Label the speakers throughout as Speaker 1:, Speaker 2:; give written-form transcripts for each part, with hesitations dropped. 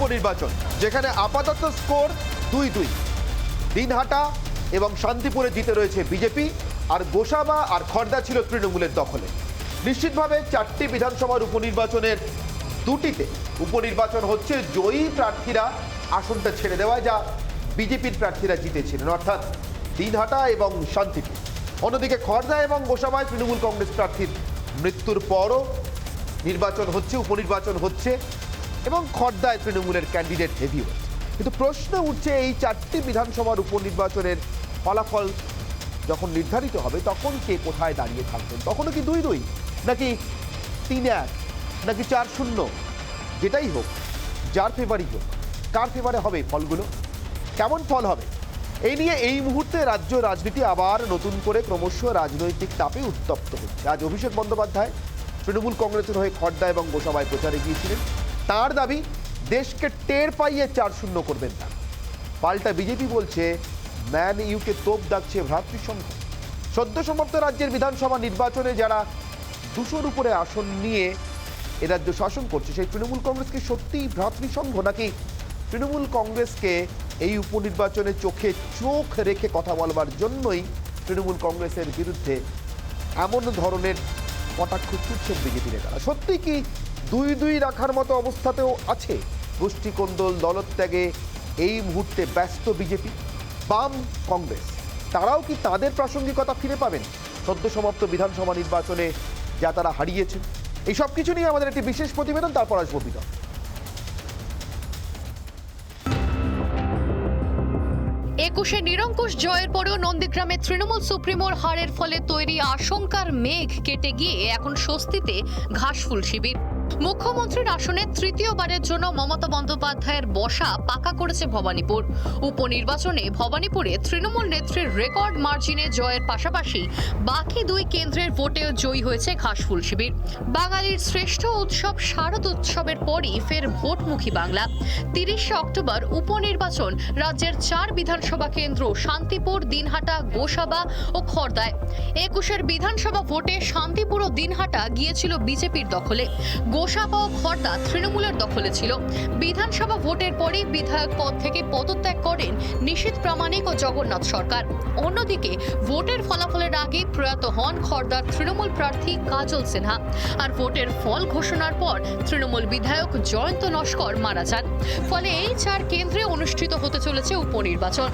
Speaker 1: উপনির্বাচন, যেখানে আপাতত স্কোর 2-2। দিনহাটা এবং শান্তিপুরে জিতে রয়েছে বিজেপি, আর গোসাবা আর খড়দা ছিল তৃণমূলের দখলে। নিশ্চিতভাবে 4টি বিধানসভার উপনির্বাচনের 2টিতে উপনির্বাচন হচ্ছে জয়ী প্রার্থীরা আসনটা ছেড়ে দেওয়া, যা বিজেপির প্রার্থীরা জিতেছিলেন, অর্থাৎ দিনহাটা এবং শান্তিপুর। অন্যদিকে খড়দা এবং গোসাবায় তৃণমূল কংগ্রেস প্রার্থীর মৃত্যুর পরও নির্বাচন হচ্ছে, উপনির্বাচন হচ্ছে, এবং খড়দায় তৃণমূলের ক্যান্ডিডেট হেভি হচ্ছে। কিন্তু প্রশ্ন উঠছে, এই 4টি বিধানসভার উপনির্বাচনের ফলাফল যখন নির্ধারিত হবে তখন কে কোথায় দাঁড়িয়ে থাকবেন? তখনও কি 2-2, নাকি 3-1, নাকি 4-0? যেটাই হোক, যার ফেভারই হোক, কার ফেভারে হবে ফলগুলো, কেমন ফল হবে, এই নিয়ে এই মুহূর্তে রাজ্য রাজনীতি আবার নতুন করে ক্রমশ রাজনৈতিক তাপে উত্তপ্ত হচ্ছে। আজ অভিষেক বন্দ্যোপাধ্যায় তৃণমূল কংগ্রেসের হয়ে খড়দা এবং গোসাবায় প্রচারে গিয়েছিলেন। তার দাবি, দেশকে টের পাইয়ে 4-0 করবেন না। পাল্টা বিজেপি বলছে ম্যান ইউকে তোপ ডাকছে ভ্রাতৃসংঘ। সদ্য সমাপ্ত রাজ্যের বিধানসভা নির্বাচনে যারা 200-র উপরে আসন নিয়ে এ রাজ্য শাসন করছে, সেই তৃণমূল কংগ্রেসকে সত্যিই ভ্রাতৃসংঘ, নাকি তৃণমূল কংগ্রেসকে এই উপনির্বাচনে চোখে চোখ রেখে কথা বলবার জন্যই তৃণমূল কংগ্রেসের বিরুদ্ধে এমন ধরনের কটাক্ষ ছুটছেন বিজেপি নেতারা? সত্যি কি 2-2 রাখার মতো অবস্থাতেও আছে? গোষ্ঠী কোন্দল, দলত্যাগে এই মুহূর্তে ব্যস্ত বিজেপি। বাম কংগ্রেস তারাও কি তাদের প্রাসঙ্গিকতা ফিরে পাবেন সদ্য সমাপ্ত বিধানসভা নির্বাচনে যা তারা হারিয়েছেন? এই সব কিছু নিয়ে আমাদের একটি বিশেষ প্রতিবেদন, তারপর আসবো বিতর্ক।
Speaker 2: একুশে নিরঙ্কুশ জয়ের পরেও নন্দীগ্রামে তৃণমূল সুপ্রিমোর হারের ফলে তৈরি আশঙ্কার মেঘ কেটে গিয়ে এখন স্বস্তিতে ঘাসফুল শিবির। মুখ্যমন্ত্রীর আসনে তৃতীয়বারের জন্য মমতা বন্দ্যোপাধ্যায়ের বসা পাকা করেছে ভবানীপুর। উপনির্বাচনে ভবানীপুরে তৃণমূল নেত্রীর রেকর্ড মার্জিনে জয়ের পাশাপাশি বাকি 2 কেন্দ্রের ভোটেও জয়ী হয়েছে ঘাসফুল শিবির। বাঙালির শ্রেষ্ঠ উৎসব শারদ উৎসবের পরই ফের ভোটমুখী বাংলা। 30শে অক্টোবর উপনির্বাচন রাজ্যের 4 বিধানসভা কেন্দ্র শান্তিপুর, দিনহাটা, গোসাবা ও খড়দায়। 21এর বিধানসভা ভোটে শান্তিপুর ও দিনহাটা গিয়েছিল বিজেপির দখলে, গোসাবা ও খড়দা তৃণমূলের দখলে ছিল। বিধানসভা ভোটের পরেই বিধায়ক পদ থেকে পদত্যাগ করেন নিশীথ প্রামাণিক ও জগন্নাথ সরকার। অন্যদিকে ভোটের ফলাফলের আগে প্রয়াত হন খড়দার তৃণমূল প্রার্থী কাজল সিনহা, আর ভোটের ফল ঘোষণার পর তৃণমূল বিধায়ক জয়ন্ত নস্কর মারা যান। ফলে এই 4 কেন্দ্রে অনুষ্ঠিত হতে চলেছে উপনির্বাচন।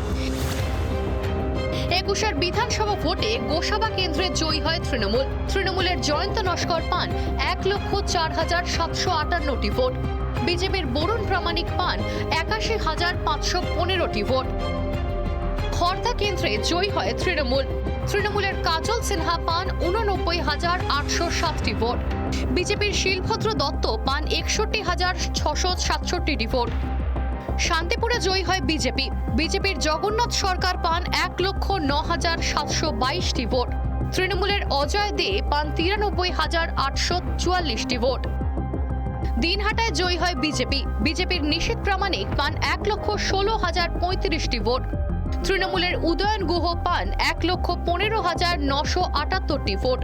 Speaker 2: 21এর বিধানসভা ভোটে গোসাবা কেন্দ্রে জয়ী হয় তৃণমূলের জয়ন্ত নস্কর পান 1,04,758টি ভোট। বিজেপির বরুণ প্রামাণিক পান 81,515টি ভোট। খড়দা কেন্দ্রে জয়ী হয় তৃণমূলের কাজল সিনহা পান 89,807টি ভোট। বিজেপির শিলভদ্র দত্ত পান 61,667টি ভোট। শান্তিপুরে জয়ী হয় বিজেপির জগন্নাথ সরকার পান 1,09,722টি ভোট। তৃণমূলের অজয় দে পান 93,844টি ভোট। দিনহাটায় জয়ী হয় বিজেপির নিশীথ প্রামাণিক পান 1,16,035টি ভোট। তৃণমূলের উদয়ন গুহ পান 1,15,978টি ভোট।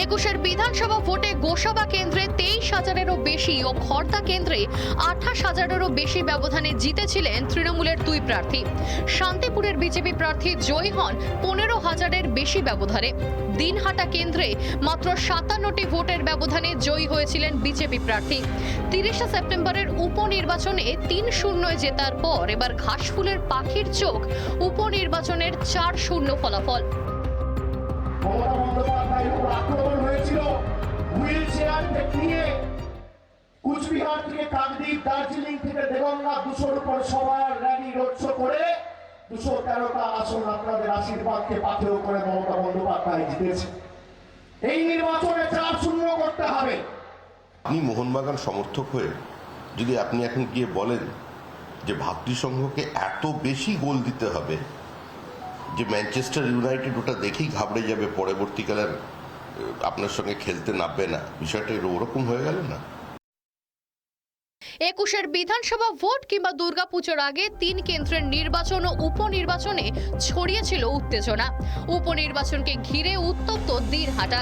Speaker 2: 21এর বিধানসভা ভোটে গোসাবা কেন্দ্রে 23,000-এরও বেশি ও খড়দা কেন্দ্রে 28,000-এরও বেশি ব্যবধানে জিতেছিলেন তৃণমূলের 2 প্রার্থী। শান্তিপুরের বিজেপি প্রার্থী জয়ী হন 15,000-এর বেশি ব্যবধানে। দিনহাটা কেন্দ্রে মাত্র 57টি ভোটের ব্যবধানে জয়ী হয়েছিলেন বিজেপি প্রার্থী। 30শে সেপ্টেম্বরের উপনির্বাচনে 3-0 জেতার পর এবার ঘাসফুলের পাখির চোখ উপনির্বাচনের 4-0 ফলাফল।
Speaker 3: মমতা বন্দ্যোপাধ্যায়ের উপর আক্রমণ হয়েছিল হুইল চেয়ার নিয়ে। কুচবিহার থেকে কাকদ্বীপ, দার্জিলিং থেকে দেগঙ্গা 200-র উপর সবার র্যালি রোড শো করে 213টা আসন আপনাদের আশীর্বাদকে পাথেয় করে মমতা বন্দ্যোপাধ্যায় জিতেছে। এই নির্বাচনে 4-0 করতে হবে।
Speaker 4: আপনি মোহনবাগান সমর্থক হয়ে যদি আপনি এখন গিয়ে বলেন যে ভ্রাতৃসংঘকে এত বেশি গোল দিতে হবে যে ম্যানচেস্টার ইউনাইটেড ওটা দেখেই ঘাবড়ে যাবে, পরবর্তীকালে আপনার সঙ্গে খেলতে নামবে না, বিষয়টা ওরকম হয়ে গেল না?
Speaker 2: 21 বিধানসভা ভোট কিংবা দুর্গাপুজোর আগে 3 কেন্দ্রের নির্বাচন ও উপনির্বাচনে ছড়িয়েছিল উত্তেজনা। উপনির্বাচনকে ঘিরে উত্তপ্ত দিনহাটা।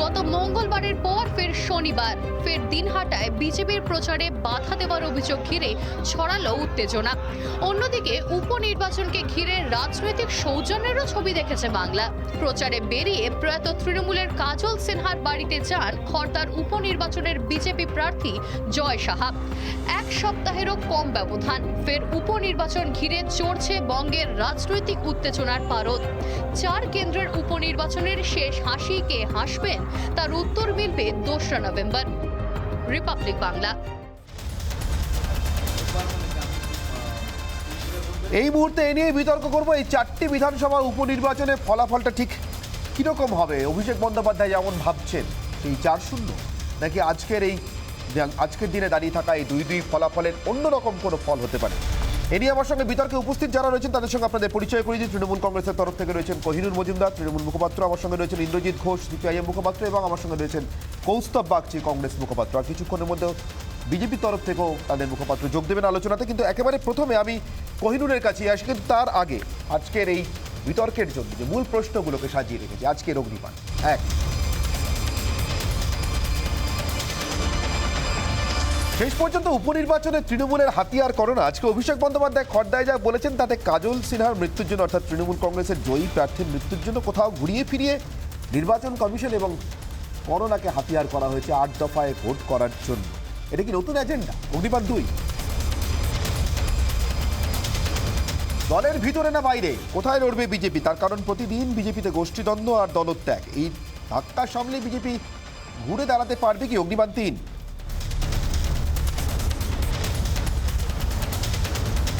Speaker 2: গত মঙ্গলবারের পর ফের শনিবার ফের দিনহাটায় বিজেপির প্রচারে বাধা দেওয়ার অভিযোগ ঘিরে ছড়ালো উত্তেজনা। অন্যদিকে উপনির্বাচনকে ঘিরে রাজনৈতিক সৌজন্যেরও ছবি দেখেছে বাংলা। প্রচারে বেরিয়ে প্রয়াত তৃণমূলের কাজল সিনহার বাড়িতে যান খড়দার উপনির্বাচনের বিজেপি প্রার্থী জয় সাহা। এক সপ্তাহেরও কম ব্যবধান ফের উপনির্বাচন ঘিরে চড়ছে বঙ্গের রাজনৈতিক উত্তেজনার পারদ। 4 কেন্দ্রের উপনির্বাচনের শেষ হাসি কে হাসবেন তার উত্তর মিলবে 2রা নভেম্বর। রিপাবলিক বাংলা।
Speaker 1: এই মুহূর্তে এ নিয়ে বিতর্ক করবো এই 4টি বিধানসভা উপনির্বাচনে ফলাফলটা ঠিক কিরকম হবে। অভিষেক বন্দ্যোপাধ্যায় যেমন ভাবছেন এই 4-0, নাকি আজকের দিনে দাঁড়িয়ে থাকা এই 2-2 ফলাফলের অন্যরকম কোনো ফল হতে পারে। এ নিয়ে আমার সঙ্গে বিতর্কে উপস্থিত যারা রয়েছেন তাদের সঙ্গে আপনাদের পরিচয় করিয়ে দিই। তৃণমূল কংগ্রেসের তরফ থেকে রয়েছেন কোহিনুর মজুমদার, তৃণমূল মুখপাত্র। আমার সঙ্গে রয়েছেন ইন্দ্রজিৎ ঘোষ, সিপিআইএম মুখপাত্র, এবং আমার সঙ্গে রয়েছেন কৌস্তব বাগচি, কংগ্রেস মুখপাত্র। আর কিছুক্ষণের মধ্যে বিজেপির তরফ থেকেও তাদের মুখপাত্র যোগ দেবেন আলোচনাতে। কিন্তু একেবারে প্রথমে আমি কোহিনুরের কাছে আসি, কিন্তু তার আগে আজকের এই বিতর্কের জন্য যে মূল প্রশ্নগুলোকে সাজিয়ে রেখেছি আজকের অগ্নিপান। 1, শেষ পর্যন্ত উপনির্বাচনে তৃণমূলের হাতিয়ার করোনা। আজকে অভিষেক বন্দ্যোপাধ্যায় খড়দায় যা বলেছেন তাতে কাজল সিনহার মৃত্যুর জন্য, অর্থাৎ তৃণমূল কংগ্রেসের জয়ী প্রার্থীর মৃত্যুর জন্য কোথাও ঘুরিয়ে ফিরিয়ে নির্বাচন কমিশন এবং করোনাকে হাতিয়ার করা হয়েছে 8 দফায় ভোট করার জন্য। এটা কি নতুন এজেন্ডা? অগ্নিপান 2, দলের ভিতরে না বাইরে কোথায় লড়বে বিজেপি? তার কারণ প্রতিদিন বিজেপিতে গোষ্ঠীদ্বন্দ্ব আর দলত্যাগ। এই ধাক্কা সামলে বিজেপি ঘুরে দাঁড়াতে পারবে কি? অগ্নিপান 3,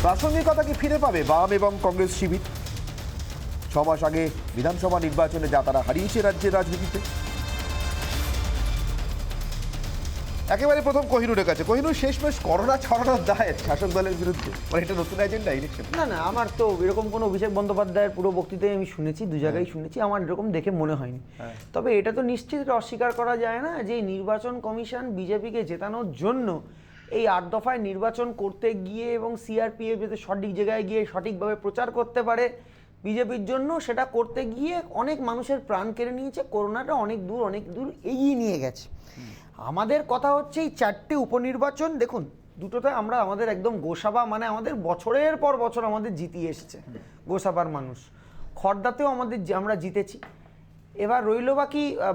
Speaker 1: প্রাসঙ্গিকতা কি ফিরে পাবে বাম এবং কংগ্রেস শিবির? 6 মাস আগে বিধানসভা নির্বাচনে যা তারা হারিয়েছে রাজ্যের রাজনীতিতে। একেবারে প্রথম কোহিনুরের কাছে। কোহিনুর, শেষমেশ করোনা ছড়ানোর দায় শাসক দলের বিরুদ্ধে, মানে এটা নতুন এজেন্ডা ইলেকশন?
Speaker 5: না, আমার তো এরকম কোনো অভিষেক বন্দ্যোপাধ্যায়ের পুরো বক্তৃতায় আমি শুনেছি, 2 জায়গায় শুনেছি, আমার এরকম দেখে মনে হয়নি। তবে এটা তো নিশ্চিত অস্বীকার করা যায় না যে নির্বাচন কমিশন বিজেপিকে জেতানোর জন্য এই 8 দফায় নির্বাচন করতে গিয়ে এবং সিআরপিএফ যাতে সঠিক জায়গায় গিয়ে সঠিকভাবে প্রচার করতে পারে বিজেপির জন্য, সেটা করতে গিয়ে অনেক মানুষের প্রাণ কেড়ে নিয়েছে। করোনাটা অনেক দূর এগিয়ে নিয়ে গেছে। আমাদের কথা হচ্ছে এই 4টে উপনির্বাচন, দেখুন দুটোতে আমরা আমাদের একদম গোসাবা, মানে আমাদের বছরের পর বছর আমাদের জিতিয়ে এসেছে গোসাবার মানুষ। খড়দাতেও আমরা জিতেছি। এবার রইল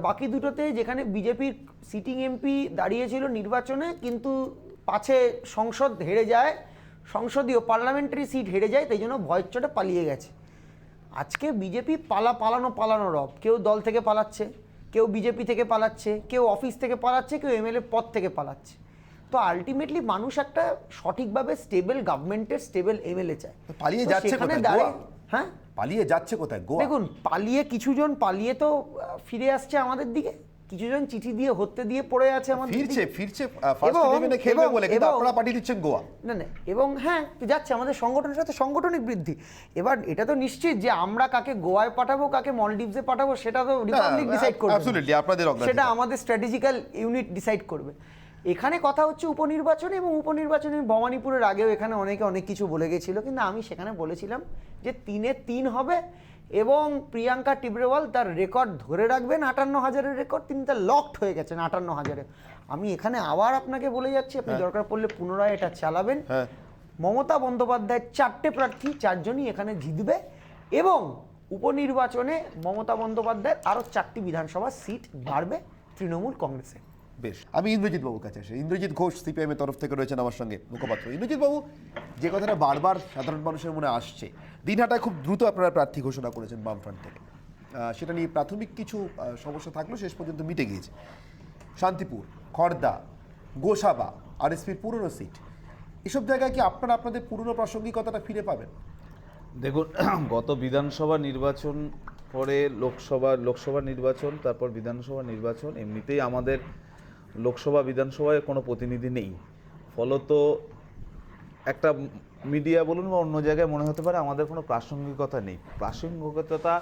Speaker 5: বাকি দুটোতে, যেখানে বিজেপির সিটিং এমপি দাঁড়িয়েছিল নির্বাচনে, কিন্তু পাছে সংসদ হেরে যায়, সংসদীয় পার্লামেন্টারি সিট হেরে যায়, তাই জন্য ভয়ের চোটে পালিয়ে গেছে। আজকে বিজেপি পালানো রব। কেউ দল থেকে পালাচ্ছে, কেউ বিজেপি থেকে পালাচ্ছে, কেউ অফিস থেকে পালাচ্ছে, কেউ এমএলএ পদ থেকে পালাচ্ছে। তো আলটিমেটলি মানুষ একটা সঠিকভাবে স্টেবল গভর্নমেন্টের স্টেবল এমএলএ চায়।
Speaker 1: পালিয়ে যাচ্ছে কোথায়?
Speaker 5: হ্যাঁ,
Speaker 1: পালিয়ে যাচ্ছে কোথায়?
Speaker 5: দেখুন, কিছুজন পালিয়ে তো ফিরে আসছে আমাদের দিকে, কিছুজন চিঠি দিয়ে হত্যে দিয়ে পড়ে আছে আমাদের
Speaker 1: ফিরছে ফার্স্ট ইলেভেনে খেলবে বলে, কিন্তু আপনারা পাঠিয়ে দিচ্ছেন গোয়া।
Speaker 5: না, এবং হ্যাঁ যাচ্ছে, আমাদের সংগঠনের সাথে সাংগঠনিক বৃদ্ধি। এবার এটা তো নিশ্চিত যে আমরা কাকে গোয়ায় পাঠাবো, কাকে মলদ্বীপসে পাঠাবো, সেটা তো রিপাবলিক ডিসাইড করবে, সেটা আমাদের স্ট্র্যাটেজিক্যাল ইউনিট ডিসাইড করবে। এখানে কথা হচ্ছে উপনির্বাচনে, এবং উপনির্বাচনে ভবানীপুরের আগেও এখানে অনেকে অনেক কিছু বলে গেছিল, কিন্তু আমি সেখানে বলেছিলাম যে 3-এ 3 হবে, এবং প্রিয়াঙ্কা টিবরেওয়াল তার রেকর্ড ধরে রাখবেন, 58,000-এর রেকর্ড, তিনি তার লকড হয়ে গেছেন 58,000-এ। আমি এখানে আবার আপনাকে বলে যাচ্ছি, আপনি দরকার পড়লে পুনরায় এটা চালাবেন। মমতা বন্দ্যোপাধ্যায়ের 4টে প্রার্থী, 4জনই এখানে জিতবে, এবং উপনির্বাচনে মমতা বন্দ্যোপাধ্যায়ের আরও 4টি বিধানসভা সিট বাড়বে তৃণমূল কংগ্রেসে।
Speaker 1: বেশ, আমি ইন্দ্রজিৎ বাবুর কাছে আসি। ইন্দ্রজিৎ ঘোষ, সিপিআইএম এর তরফ থেকে রয়েছেন আমার সঙ্গে মুখপাত্র। ইন্দ্রজিৎ বাবু, যে কথাটা বারবার সাধারণ মানুষের মনে আসছে, দিনহাটায় খুব দ্রুত আপনারা প্রার্থী ঘোষণা করেছেন বামফ্রন্ট থেকে, সেটা নিয়ে প্রাথমিক কিছু সমস্যা থাকলেও শেষ পর্যন্ত মিটে গিয়েছে। শান্তিপুর, খড়দা, গোসাবা, আরএসপির পুরনো সিট, এসব জায়গায় কি আপনাদের পুরনো প্রাসঙ্গিকতাটা ফিরে পাবেন?
Speaker 6: দেখুন, গত বিধানসভা নির্বাচন পরে লোকসভা নির্বাচন, তারপর বিধানসভা নির্বাচন, এমনিতেই আমাদের লোকসভা বিধানসভায় কোনো প্রতিনিধি নেই। ফলত একটা মিডিয়া বলুন বা অন্য জায়গায় মনে হতে পারে আমাদের কোনো প্রাসঙ্গিকতা নেই। প্রাসঙ্গিকতা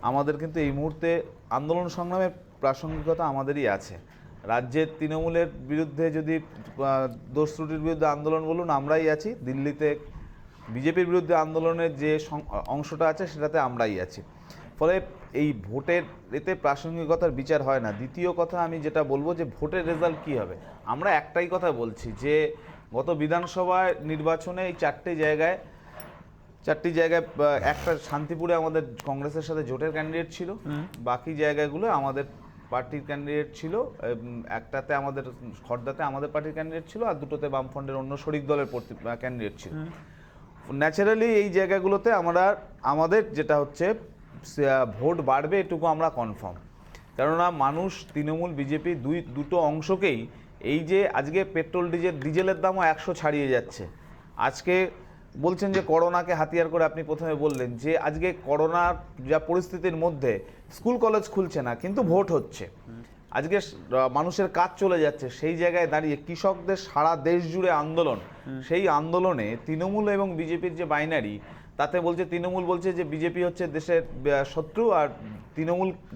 Speaker 6: আমাদের কিন্তু এই মুহূর্তে আন্দোলন সংগ্রামের প্রাসঙ্গিকতা আমাদেরই আছে। রাজ্যের তৃণমূলের বিরুদ্ধে যদি দোষ ত্রুটির বিরুদ্ধে আন্দোলন বলুন, আমরাই আছি। দিল্লিতে বিজেপির বিরুদ্ধে আন্দোলনের যে অংশটা আছে সেটাতে আমরাই আছি। ফলে এই ভোটের এতে প্রাসঙ্গিকতার বিচার হয় না। দ্বিতীয় কথা আমি যেটা বলবো যে ভোটের রেজাল্ট কী হবে, আমরা একটাই কথা বলছি যে গত বিধানসভা নির্বাচনে এই চারটি জায়গায় একটা শান্তিপুরে আমাদের কংগ্রেসের সাথে জোটের ক্যান্ডিডেট ছিল, বাকি জায়গাগুলো আমাদের পার্টির ক্যান্ডিডেট ছিল। একটাতে আমাদের খড়দাতে আমাদের পার্টির ক্যান্ডিডেট ছিল, আর দুটোতে বামফ্রন্টের অন্য শরিক দলের ক্যান্ডিডেট ছিল। ন্যাচারালি এই জায়গাগুলোতে আমাদের যেটা হচ্ছে ভোট বাড়বে এটুকু আমরা কনফার্ম। কেননা মানুষ তৃণমূল বিজেপি দুটো অংশকেই, এই যে আজকে পেট্রোল ডিজেলের দামও 100 ছাড়িয়ে যাচ্ছে। আজকে বলছেন যে করোনাকে হাতিয়ার করে, আপনি প্রথমে বললেন যে আজকে করোনার যা পরিস্থিতির মধ্যে স্কুল কলেজ খুলছে না, কিন্তু ভোট হচ্ছে। আজকে মানুষের কাজ চলে যাচ্ছে, সেই জায়গায় দাঁড়িয়ে কৃষকদের সারা দেশ জুড়ে আন্দোলন, সেই আন্দোলনে তৃণমূল এবং বিজেপির যে বাইনারি, তাতে বলছে তৃণমূল বলছে যে বিজেপি হচ্ছে দেশের শত্রু, আর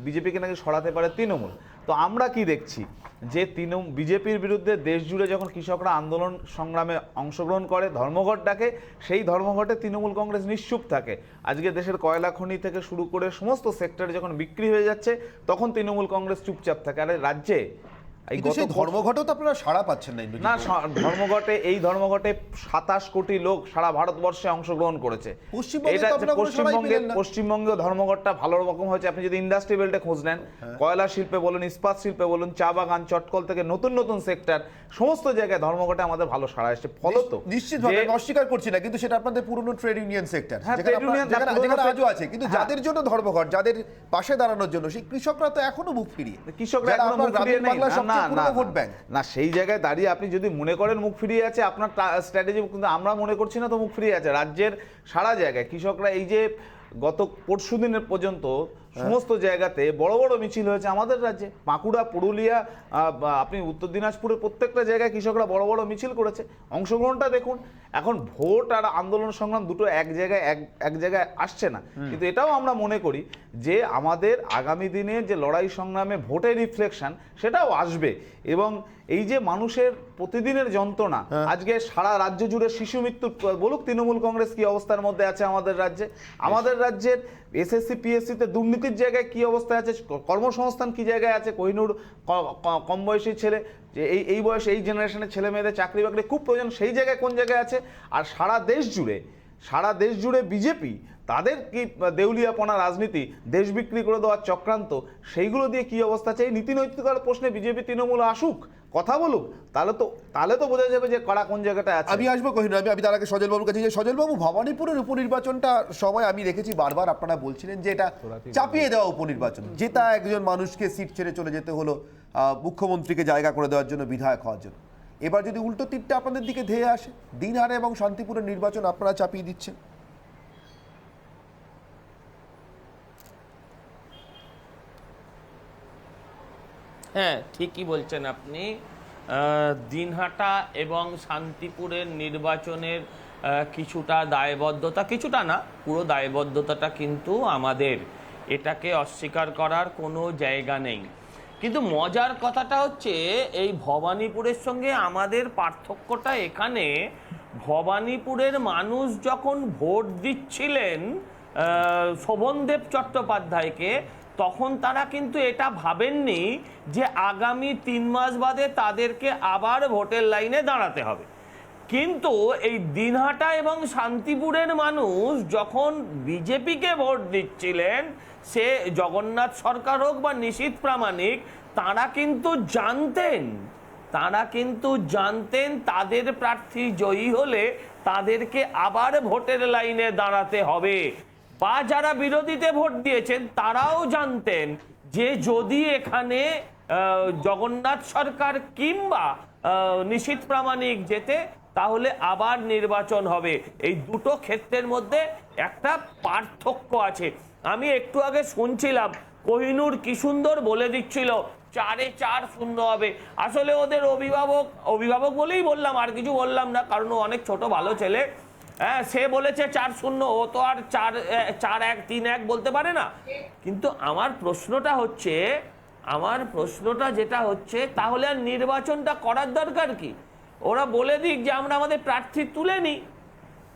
Speaker 6: বিজেপিকে নাকি সরাতে পারে তৃণমূল। তো আমরা কি দেখছি যে বিজেপির বিরুদ্ধে দেশ জুড়ে যখন কৃষকরা আন্দোলন সংগ্রামে অংশগ্রহণ করে, ধর্মঘট ডাকে, সেই ধর্মঘটে তৃণমূল কংগ্রেস নিশ্চুপ থাকে। আজকে দেশের কয়লা খনি থেকে শুরু করে সমস্ত সেক্টরে যখন বিক্রি হয়ে যাচ্ছে, তখন তৃণমূল কংগ্রেস চুপচাপ থাকে। আর রাজ্যে
Speaker 1: ধর্মঘটেও তো আপনারা সাড়া পাচ্ছেন না।
Speaker 6: এই ধর্মঘটে 27 কোটি লোক সারা ভারতবর্ষে অংশগ্রহণ করেছে। পশ্চিমবঙ্গে ধর্মঘটটা ভালো রকম হয়েছে। আপনি যদি ইন্ডাস্ট্রি বেল্টে খোঁজ নেন, কয়লা শিল্পে বলুন, ইস্পাত শিল্পে বলুন, চা বাগান, চটকল থেকে নতুন নতুন সেক্টর, সমস্ত জায়গায় ধর্মঘটে আমাদের ভালো সাড়া এসেছে। ফলত
Speaker 1: নিশ্চিতভাবে অস্বীকার করছি না, কিন্তু সেটা আপনাদের পুরনো ট্রেড ইউনিয়ন সেক্টর যেখানে আজও আছে। কিন্তু যাদের জন্য ধর্মঘট, যাদের পাশে দাঁড়ানোর জন্য, সেই কৃষকরা তো এখনো মুখ ফিরিয়ে,
Speaker 6: কৃষকরা না, সেই জায়গায় দাঁড়িয়ে আপনি যদি মনে করেন মুখ ফিরিয়ে আছে আপনার স্ট্র্যাটেজি, কিন্তু আমরা মনে করছি না তো মুখ ফিরিয়ে আছে। রাজ্যের সারা জায়গায় কৃষকরা, এই যে গত পরশু দিনের পর্যন্ত সমস্ত জায়গাতে বড় বড় মিছিল হয়েছে আমাদের রাজ্যে, বাঁকুড়া, পুরুলিয়া, আপনি উত্তর দিনাজপুরের প্রত্যেকটা জায়গায় কৃষকরা বড় বড় মিছিল করেছে। অংশগ্রহণটা দেখুন। এখন ভোট আর আন্দোলন সংগ্রাম দুটো এক জায়গায় আসছে না, কিন্তু এটাও আমরা মনে করি যে আমাদের আগামী দিনে যে লড়াই সংগ্রামে ভোটের রিফ্লেকশন সেটাও আসবে। এবং এই যে মানুষের প্রতিদিনের যন্ত্রণা, আজকে সারা রাজ্য জুড়ে শিশু মৃত্যু বলুক তৃণমূল কংগ্রেস কি অবস্থার মধ্যে আছে আমাদের রাজ্যে, আমাদের রাজ্যের এসএসসি পিএসসিতে দুর্নীতির জায়গায় কি অবস্থায় আছে, কর্মসংস্থান কি জায়গায় আছে। কোহিনুর কম বয়সী ছেলে, যে এই বয়সে এই জেনারেশনের ছেলে মেয়েদের চাকরি বাকরি খুব প্রয়োজন, সেই জায়গায় কোন জায়গায় আছে। আর সারা দেশ জুড়ে বিজেপি তাদের কি দেউলিয়াপনা রাজনীতি, দেশ বিক্রি করে দেওয়ার চক্রান্ত, সেইগুলো দিয়ে কি অবস্থা আছে। এই নীতি নৈতিকতার প্রশ্নে বিজেপি তৃণমূল আসুক, কথা বলুক, তাহলে তো বোঝা যাবে যে কারা কোন জায়গাটায় আছে।
Speaker 1: আমি আসবো কোহিনুর, আমি তার আগে সজলবাবুর কাছে। যে সজলবাবু, ভবানীপুরের উপনির্বাচনটা সময় আমি দেখেছি বারবার আপনারা বলছিলেন যে এটা চাপিয়ে দেওয়া উপনির্বাচন, যেটা একজন মানুষকে সিট ছেড়ে চলে যেতে হলো মুখ্যমন্ত্রীকে জায়গা করে দেওয়ার জন্য, বিধায়ক হওয়ার জন্য। এবার যদি উল্টো তীরটা আপনাদের দিকে ধেয়ে আসে, দিনহাটা এবং শান্তিপুরের নির্বাচন আপনারা চাপিয়ে দিচ্ছেন।
Speaker 7: হ্যাঁ, ঠিকই বলছেন আপনি। দিনহাটা এবং শান্তিপুরের নির্বাচনের কিছুটা দায়বদ্ধতা, কিছুটা না, পুরো দায়বদ্ধতাটা কিন্তু আমাদের, এটাকে অস্বীকার করার কোনো জায়গা নেই। কিন্তু মজার কথাটা হচ্ছে এই ভবানীপুরের সঙ্গে আমাদের পার্থক্যটা এখানে, ভবানীপুরের মানুষ যখন ভোট দিচ্ছিলেন শোভনদেব চট্টোপাধ্যায়কে, তখন তারা কিন্তু এটা ভাবেননি যে আগামী 3 মাস বাদে তাদেরকে আবার ভোটের লাইনে দাঁড়াতে হবে। কিন্তু এই দিনহাটা এবং শান্তিপুরের মানুষ যখন বিজেপিকে ভোট দিচ্ছিলেন, সে জগন্নাথ সরকার হোক বা নিশীথ প্রামাণিক, তারা কিন্তু জানতেন তাদের প্রার্থী জয়ী হলে তাদেরকে আবার ভোটের লাইনে দাঁড়াতে হবে। বা যারা বিরোধীতে ভোট দিয়েছেন তারাও জানতেন যে যদি এখানে জগন্নাথ সরকার কিংবা নিশীথ প্রামাণিক জেতে, তাহলে আবার নির্বাচন হবে। এই দুটো ক্ষেত্রের মধ্যে একটা পার্থক্য আছে। আমি একটু আগে শুনছিলাম কোহিনুর কি সুন্দর বলে দিচ্ছিল 4-এ 4 শূন্য হবে। আসলে ওদের অভিভাবক বলেই বললাম, আর কিছু বললাম না, কারণ ও অনেক ছোট ভালো ছেলে। হ্যাঁ, সে বলেছে 4-0, ও তো আর 4-1 3-1 বলতে পারে না। কিন্তু আমার প্রশ্নটা হচ্ছে আমার প্রশ্নটা যেটা হচ্ছে, তাহলে আর নির্বাচনটা করার দরকার কি? ওরা বলে দিক যে আমরা আমাদের প্রার্থী তুলে নিই।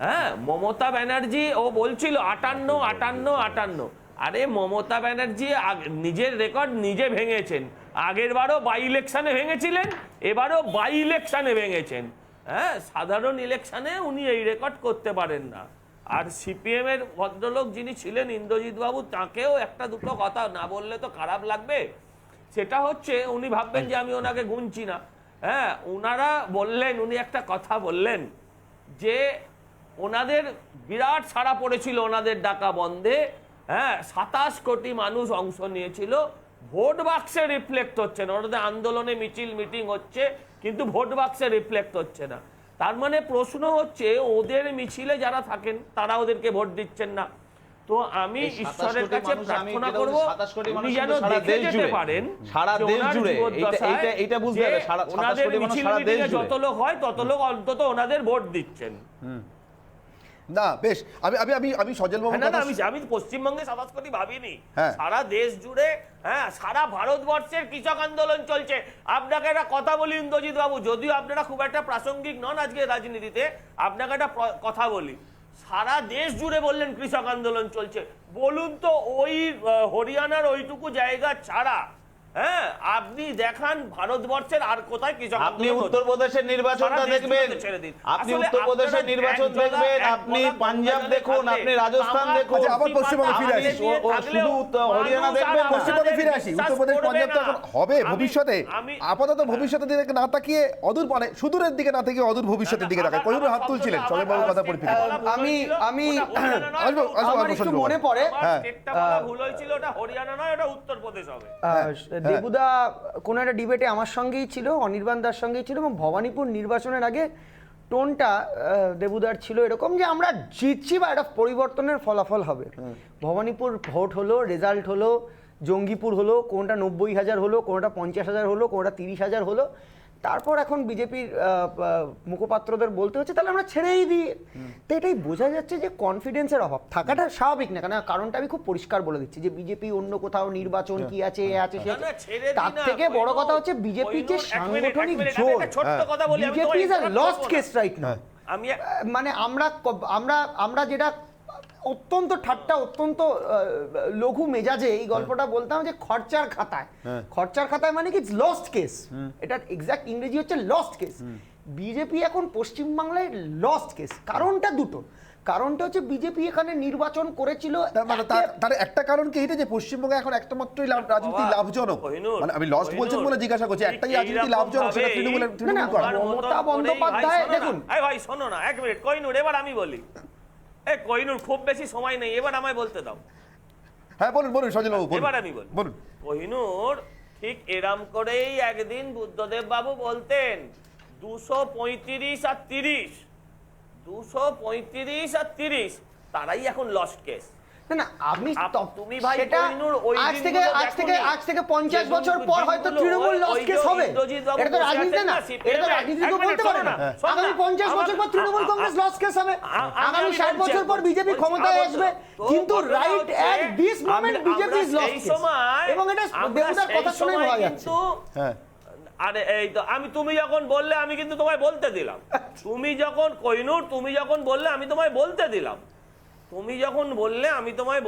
Speaker 7: হ্যাঁ, মমতা ব্যানার্জি ও বলছিল 58। আরে মমতা ব্যানার্জি নিজের রেকর্ড নিজে ভেঙেছেন। আগের বারও বাই ইলেকশনে ভেঙেছিলেন, এবারও বাই ইলেকশনে ভেঙেছেন। হ্যাঁ, সাধারণ ইলেকশনে উনি এই রেকর্ড করতে পারেন না। আর সিপিএম এর ভদ্রলোক যিনি ছিলেন ইন্দ্রজিৎ বাবু, তাকেও একটা দুটো কথা না বললে তো খারাপ লাগবে। সেটা হচ্ছে, উনি ভাববেন যে আমি ওনাকে গুনছি না। হ্যাঁ, উনারা বললেন, উনি একটা কথা বললেন যে ওনাদের বিরাট সাড়া পড়েছিল ওনাদের ডাকা বন্ধে। হ্যাঁ, 27 কোটি মানুষ অংশ নিয়েছিল, ভোট বাক্সে রিফ্লেক্ট হচ্ছে না। ওনাদের আন্দোলনে মিছিল মিটিং হচ্ছে, কিন্তু ভোট বাক্সে রিফ্লেক্ট হচ্ছে না। তার মানে প্রশ্ন হচ্ছে, ওদের মিছিলে যারা থাকেন তারা ওদেরকে ভোট দিচ্ছেন না। তো আমি ঈশ্বরের কাছে প্রার্থনা করব উনি যেন দেখে যেতে পারেন
Speaker 6: সারা দেশ জুড়ে এইটা বুঝতে হবে,
Speaker 7: ওনাদের মিছিল মিটিংয়ে যত লোক হয় তত লোক অন্তত ওনাদের ভোট দিচ্ছেন।
Speaker 1: না বেশ, আমি আমি আমি আমি সজল বাবু,
Speaker 7: না, আমি পশ্চিমবঙ্গে 27 কোটি ভাবিনি, সারা দেশ জুড়ে। হ্যাঁ, সারা ভারতবর্ষের কৃষক আন্দোলন চলছে। আপনাকে একটা কথা বলি ইন্দ্রজিৎ বাবু, যদিও আপনারা খুব একটা প্রাসঙ্গিক নন আজকে রাজনীতিতে, আপনাকে একটা কথা বলি। সারা দেশ জুড়ে বললেন কৃষক আন্দোলন চলছে, বলুন তো ওই হরিয়ানার ওইটুকু জায়গা ছাড়া, হ্যাঁ, আপনি দেখান ভারতবর্ষের আর কোথায় কৃষক
Speaker 6: আপনি উত্তরপ্রদেশের নির্বাচনটা দেখবেন, আপনি উত্তরপ্রদেশের নির্বাচন দেখবেন, আপনি পাঞ্জাব দেখুন, আপনি রাজস্থান দেখুন।
Speaker 1: আবার পশ্চিমবঙ্গে ফিরে আসি,
Speaker 6: শুধু হরিয়ানা দেখবেন না।
Speaker 1: পশ্চিমবঙ্গে ফিরে আসি। উত্তরপ্রদেশ, পাঞ্জাব তো এখন হবে ভবিষ্যতে। আপাতত ভবিষ্যতের দিকে না তাকিয়ে অদূর, মানে সুদূরের দিকে না তাকিয়ে অদূর ভবিষ্যতের দিকে তাকায়। কোহিনুর হাত তুলছিলেন, সজল বাবুর কথা পরিপ্রেক্ষিতে
Speaker 5: আমি আমার একটু মনে পড়ে,
Speaker 7: ভুল হয়েছিল, ওটা হরিয়ানা নয়, ওটা উত্তরপ্রদেশ হবে।
Speaker 5: দেবুদা কোন একটা ডিবেটে আমার সঙ্গেই ছিল, অনির্বাণ দার সঙ্গেই ছিল, এবং ভবানীপুর নির্বাচনের আগে টোনটা দেবুদার ছিল এরকম যে আমরা জিতছি বা একটা পরিবর্তনের ফলাফল হবে। ভবানীপুর ভোট হলো, রেজাল্ট হলো, জঙ্গিপুর হলো, কোনটা 90,000 হলো, কোনটা 50,000 হলো, কোনটা 30,000 হলো। তারপর এখন বিজেপির মুখপাত্রদের বলতে হচ্ছে তাহলে আমরা ছেড়েই দিই। তো এটাই বোঝা যাচ্ছে যে কনফিডেন্সের অভাব থাকাটা স্বাভাবিক না, কেন কারণটা আমি খুব পরিষ্কার বলে দিচ্ছি যে বিজেপি অন্য কোথাও নির্বাচন কি আছে এ আছে সে, তার থেকে বড় কথা হচ্ছে বিজেপির যে সাংগঠনিক জোর, BJP is a lost case right now. মানে আমরা যেটা অত্যন্ত ঠাট্টা, অত্যন্ত লঘু মেজাজে এই গল্পটা বলতাম যে খরচার খাতায় মানে কি লস্ট কেস, এটা এক্সাক্ট ইংরেজি হচ্ছে লস্ট কেস। বিজেপি এখন পশ্চিমবাংলায় লস্ট কেস। কারণটা দুটো, কারণটা হচ্ছে বিজেপি এখানে নির্বাচন করেছিল,
Speaker 1: মানে তার একটা কারণ কি এটা যে পশ্চিমবঙ্গে এখন একটা মাত্রই রাজনীতি লাভজনক, মানে আমি লস্ট বলছেন বলে জিজ্ঞাসা করছি, একটাই রাজনীতি লাভজনক, সেটা তৃণমূল করা।
Speaker 5: মমতা বন্দ্যোপাধ্যায়, দেখুন
Speaker 7: ভাই শোনো না, এক মিনিট কোহিনুর, এবার আমি বলি। কোহিনুর খুব বেশি সময় নেই, এবার আমায় বলতে দাও।
Speaker 1: হ্যাঁ বলুন সজল বাবু,
Speaker 7: এবার আমি বলুন। কোহিনুর ঠিক এরাম করেই একদিন বুদ্ধদেব বাবু বলতেন 235 আর 30, 235 আর 30 তারাই এখন লস্ট কেস।
Speaker 5: না আপনি
Speaker 7: তুমি ভাই
Speaker 5: সেটা আজ থেকে 50 বছর পর হয়তো তৃণমূল লস্ট কেস হবে, এটা তো রাজনীতি না, এটা তো রাজনীতি তো বলতে পারে না। আগামী 50 বছর পর তৃণমূল কংগ্রেস লস্ট কেস হবে, আগামী 60 বছর পর বিজেপি ক্ষমতায় আসবে, কিন্তু right at this moment BJP is lost case, এবং এটা দেবুদার কথা শুনে বোঝা যাচ্ছে।
Speaker 1: হ্যাঁ,
Speaker 7: আরে এই তো তুমি যখন বললে আমি কিন্তু তোমায় বলতে দিলাম, তুমি যখন কোহিনুর তুমি যখন বললে আমি তোমায়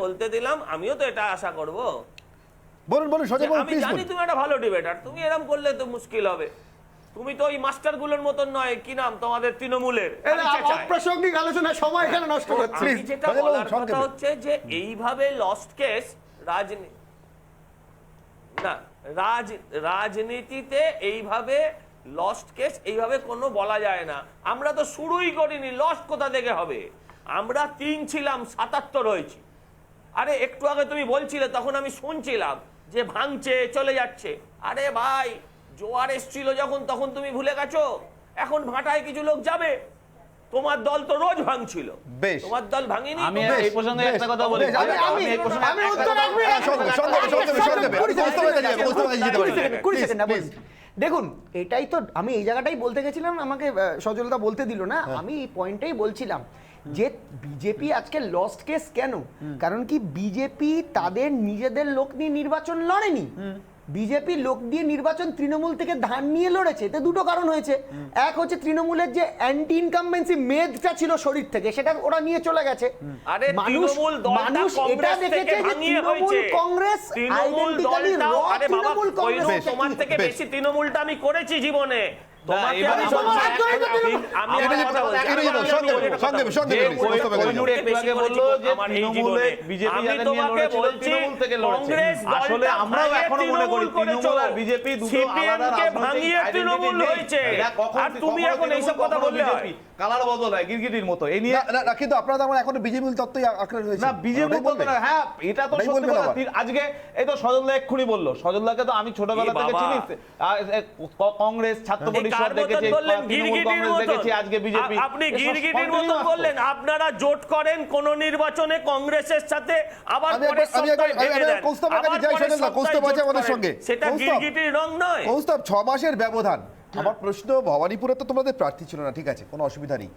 Speaker 7: বলতে দিলাম, আমিও তো এটা আশা করব।
Speaker 1: বলুন সজল বাবু,
Speaker 7: আমি জানি তুমি একটা ভালো ডিবেটার, তুমি এরকম করলে তো মুশকিল হবে। তুমি তো ওই মাস্টারগুলোর মতন নয়, কি নাম তোমাদের তৃণমূলের,
Speaker 5: অপ্রাসঙ্গিক আলোচনা সময় এখানে নষ্ট করছে।
Speaker 7: যেটা বলার কথা হচ্ছে যে এইভাবে লস্ট কেস রাজনীতিতে এইভাবে লস্ট কেস এইভাবে কোনো বলা যায় না। আমরা তো শুরুই করিনি, লস্ট কোথা থেকে হবে? আমরা 3 ছিলাম, 77 হয়েছি। আরে একটু আগে তুমি বলছিলে, তখন আমি শুনছিলাম যে ভাঙছে চলে যাচ্ছে। আরে ভাই, জোয়ার এসছিল যখন, তখন তুমি ভুলে গেছো? এখন ভাটায় কিছু লোক যাবে। তোমার দল তো রোজ ভাঙছিল, তোমার দল ভাঙিনি।
Speaker 6: আমি এই প্রসঙ্গে একটা কথা বলি,
Speaker 5: আমি উত্তর দেখুন, এটাই তো আমি এই জায়গাটাই বলতে গেছিলাম, আমাকে সজলতা বলতে দিল না। আমি এই পয়েন্টটাই বলছিলাম যে বিজেপি আজকে লস্ট কেস কেন, কারণ কি বিজেপি তাদের নিজেদের লোক নিয়ে নির্বাচন লড়েনি, বিজেপি লোক দিয়ে নির্বাচন তৃণমূল থেকে ধান নিয়ে লড়েছে, এতে দুটো কারণ হয়েছে। এক হচ্ছে তৃণমূলের যে অ্যান্টি ইনকামবেন্সি মেদটা ছিল শরীর থেকে, সেটা ওরা নিয়ে চলে গেছে।
Speaker 7: আরে
Speaker 5: মানুষ
Speaker 7: তৃণমূল দলটা
Speaker 5: মানুষ এটা
Speaker 7: কংগ্রেস থেকে
Speaker 5: দেখেছে যে
Speaker 7: ভাঙিয়ে
Speaker 5: তৃণমূল
Speaker 7: হয়েছে।
Speaker 5: কংগ্রেস
Speaker 7: তৃণমূল
Speaker 5: আইডেন্টিক্যালি র
Speaker 7: দলটাও, আরে বাবা,
Speaker 5: তৃণমূল কংগ্রেস
Speaker 7: কইলো তোমার থেকে
Speaker 1: বেশ।
Speaker 7: বেশি তৃণমূলটা আমি করেছি জীবনে। তোমাকে
Speaker 6: এবার
Speaker 7: আমি
Speaker 6: তোমার
Speaker 7: বলছি,
Speaker 5: একদমই তো তৃণমূল।
Speaker 7: আমি একটা কথা বলছি,
Speaker 1: এটা যেন সঙ্গে
Speaker 6: যে
Speaker 1: কোস্তাব আগে
Speaker 6: কোহিনূর একটু আগে বললো যে তৃণমূলে বিজেপি যাদের নিয়ে লড়েছিল তৃণমূল থেকে লড়েছে। আসলে আমরাও এখনো মনে করি তৃণমূল আর বিজেপি দুটো আলাদা
Speaker 7: ভাঙিয়ে তৃণমূল হয়েছে। আর তুমি এখন এইসব কথা বললে হয়?
Speaker 6: কালার বদল হয় গিরগিটির মতো। এই নিয়ে
Speaker 1: না কিন্তু আপনারা তো আমার এখনো বিজেপি তত্ত্বই আঁকড়ে রয়েছে
Speaker 6: না বিজেপি বলতে না, হ্যাঁ এটা তো
Speaker 1: ওটাই
Speaker 6: সত্যি
Speaker 1: বলবেন
Speaker 6: কথা।
Speaker 1: আবার।
Speaker 6: আজকে এই তো সজলদা এক্ষুনি বললো, সজলদাকে তো আমি ছোটবেলা
Speaker 7: এ
Speaker 6: থেকে
Speaker 7: বাবা।
Speaker 6: চিনি। কংগ্রেস ছাত্র
Speaker 7: এই
Speaker 6: পরিষদ
Speaker 7: কার মতন
Speaker 6: দেখেছি,
Speaker 7: বললেন?
Speaker 6: তৃণমূল
Speaker 7: গিরগিটির
Speaker 6: কংগ্রেস
Speaker 7: মতন।
Speaker 6: দেখেছি, আজকে বিজেপি।
Speaker 7: আপনি গিরগিটির মতন বললেন। আপনারা জোট করেন কোন নির্বাচনে কংগ্রেসের সাথে, আবার
Speaker 1: আমি
Speaker 7: পরের
Speaker 1: একবার- আমি
Speaker 7: সপ্তাহে
Speaker 1: একবার-
Speaker 7: ভেঙে
Speaker 1: আমি
Speaker 7: দেন।
Speaker 1: কৌস্তবের কাছে
Speaker 7: আবার
Speaker 1: যাই,
Speaker 7: পরের
Speaker 1: শোনেন না,
Speaker 7: সপ্তাহে
Speaker 1: কৌস্তব আছে
Speaker 7: জোট
Speaker 1: আমাদের
Speaker 7: করেন।
Speaker 1: সঙ্গে।
Speaker 7: সেটা
Speaker 1: কৌস্তব।
Speaker 7: গিরগিটির রং নয়।
Speaker 1: কৌস্তব 6 মাসের ব্যবধান। আমার প্রশ্ন, ভবানীপুরে তো তোমাদের প্রার্থী ছিল না, ঠিক আছে, কোনো অসুবিধা নেই,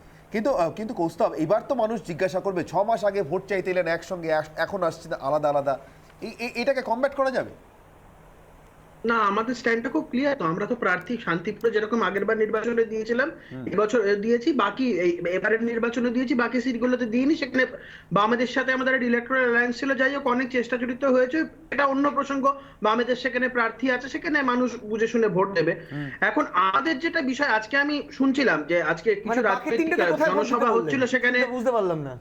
Speaker 1: কিন্তু কৌস্তব এবার তো মানুষ জিজ্ঞাসা করবে 6 মাস আগে ভোট চাইতে এলেন একসঙ্গে, এখন আসছে না আলাদা আলাদা, এটাকে কমব্যাট করা যাবে?
Speaker 8: না, আমাদের স্ট্যান্ডটা খুব ক্লিয়ার। তো আমরা তো প্রার্থী শান্তিপুরে যেরকম আগেরবার নির্বাচনে দিয়েছিলাম, এবছর দিয়েছি, বাকি এবারের নির্বাচনে দিয়েছি, বাকি সিটগুলোতে দিইনি। সেখানে বামেদের সাথে আমাদের ইলেকট্রাল অ্যালায়েন্স ছিল, যাই হোক অনেক চেষ্টা চরিত হয়েছে, এটা অন্য প্রসঙ্গ। বামেদের সেখানে প্রার্থী আছে, সেখানে মানুষ বুঝে শুনে ভোট দেবে। এখন আমাদের যেটা বিষয়, আজকে আমি শুনছিলাম যে আজকে কিছু
Speaker 5: মানে বাকি
Speaker 8: রাজনৈতিক
Speaker 5: তিনটেতে কোথায় ভোট দিতে
Speaker 8: জনসভা
Speaker 5: বললেন?
Speaker 8: হচ্ছিল, সেখানে
Speaker 5: বুঝতে পারলাম না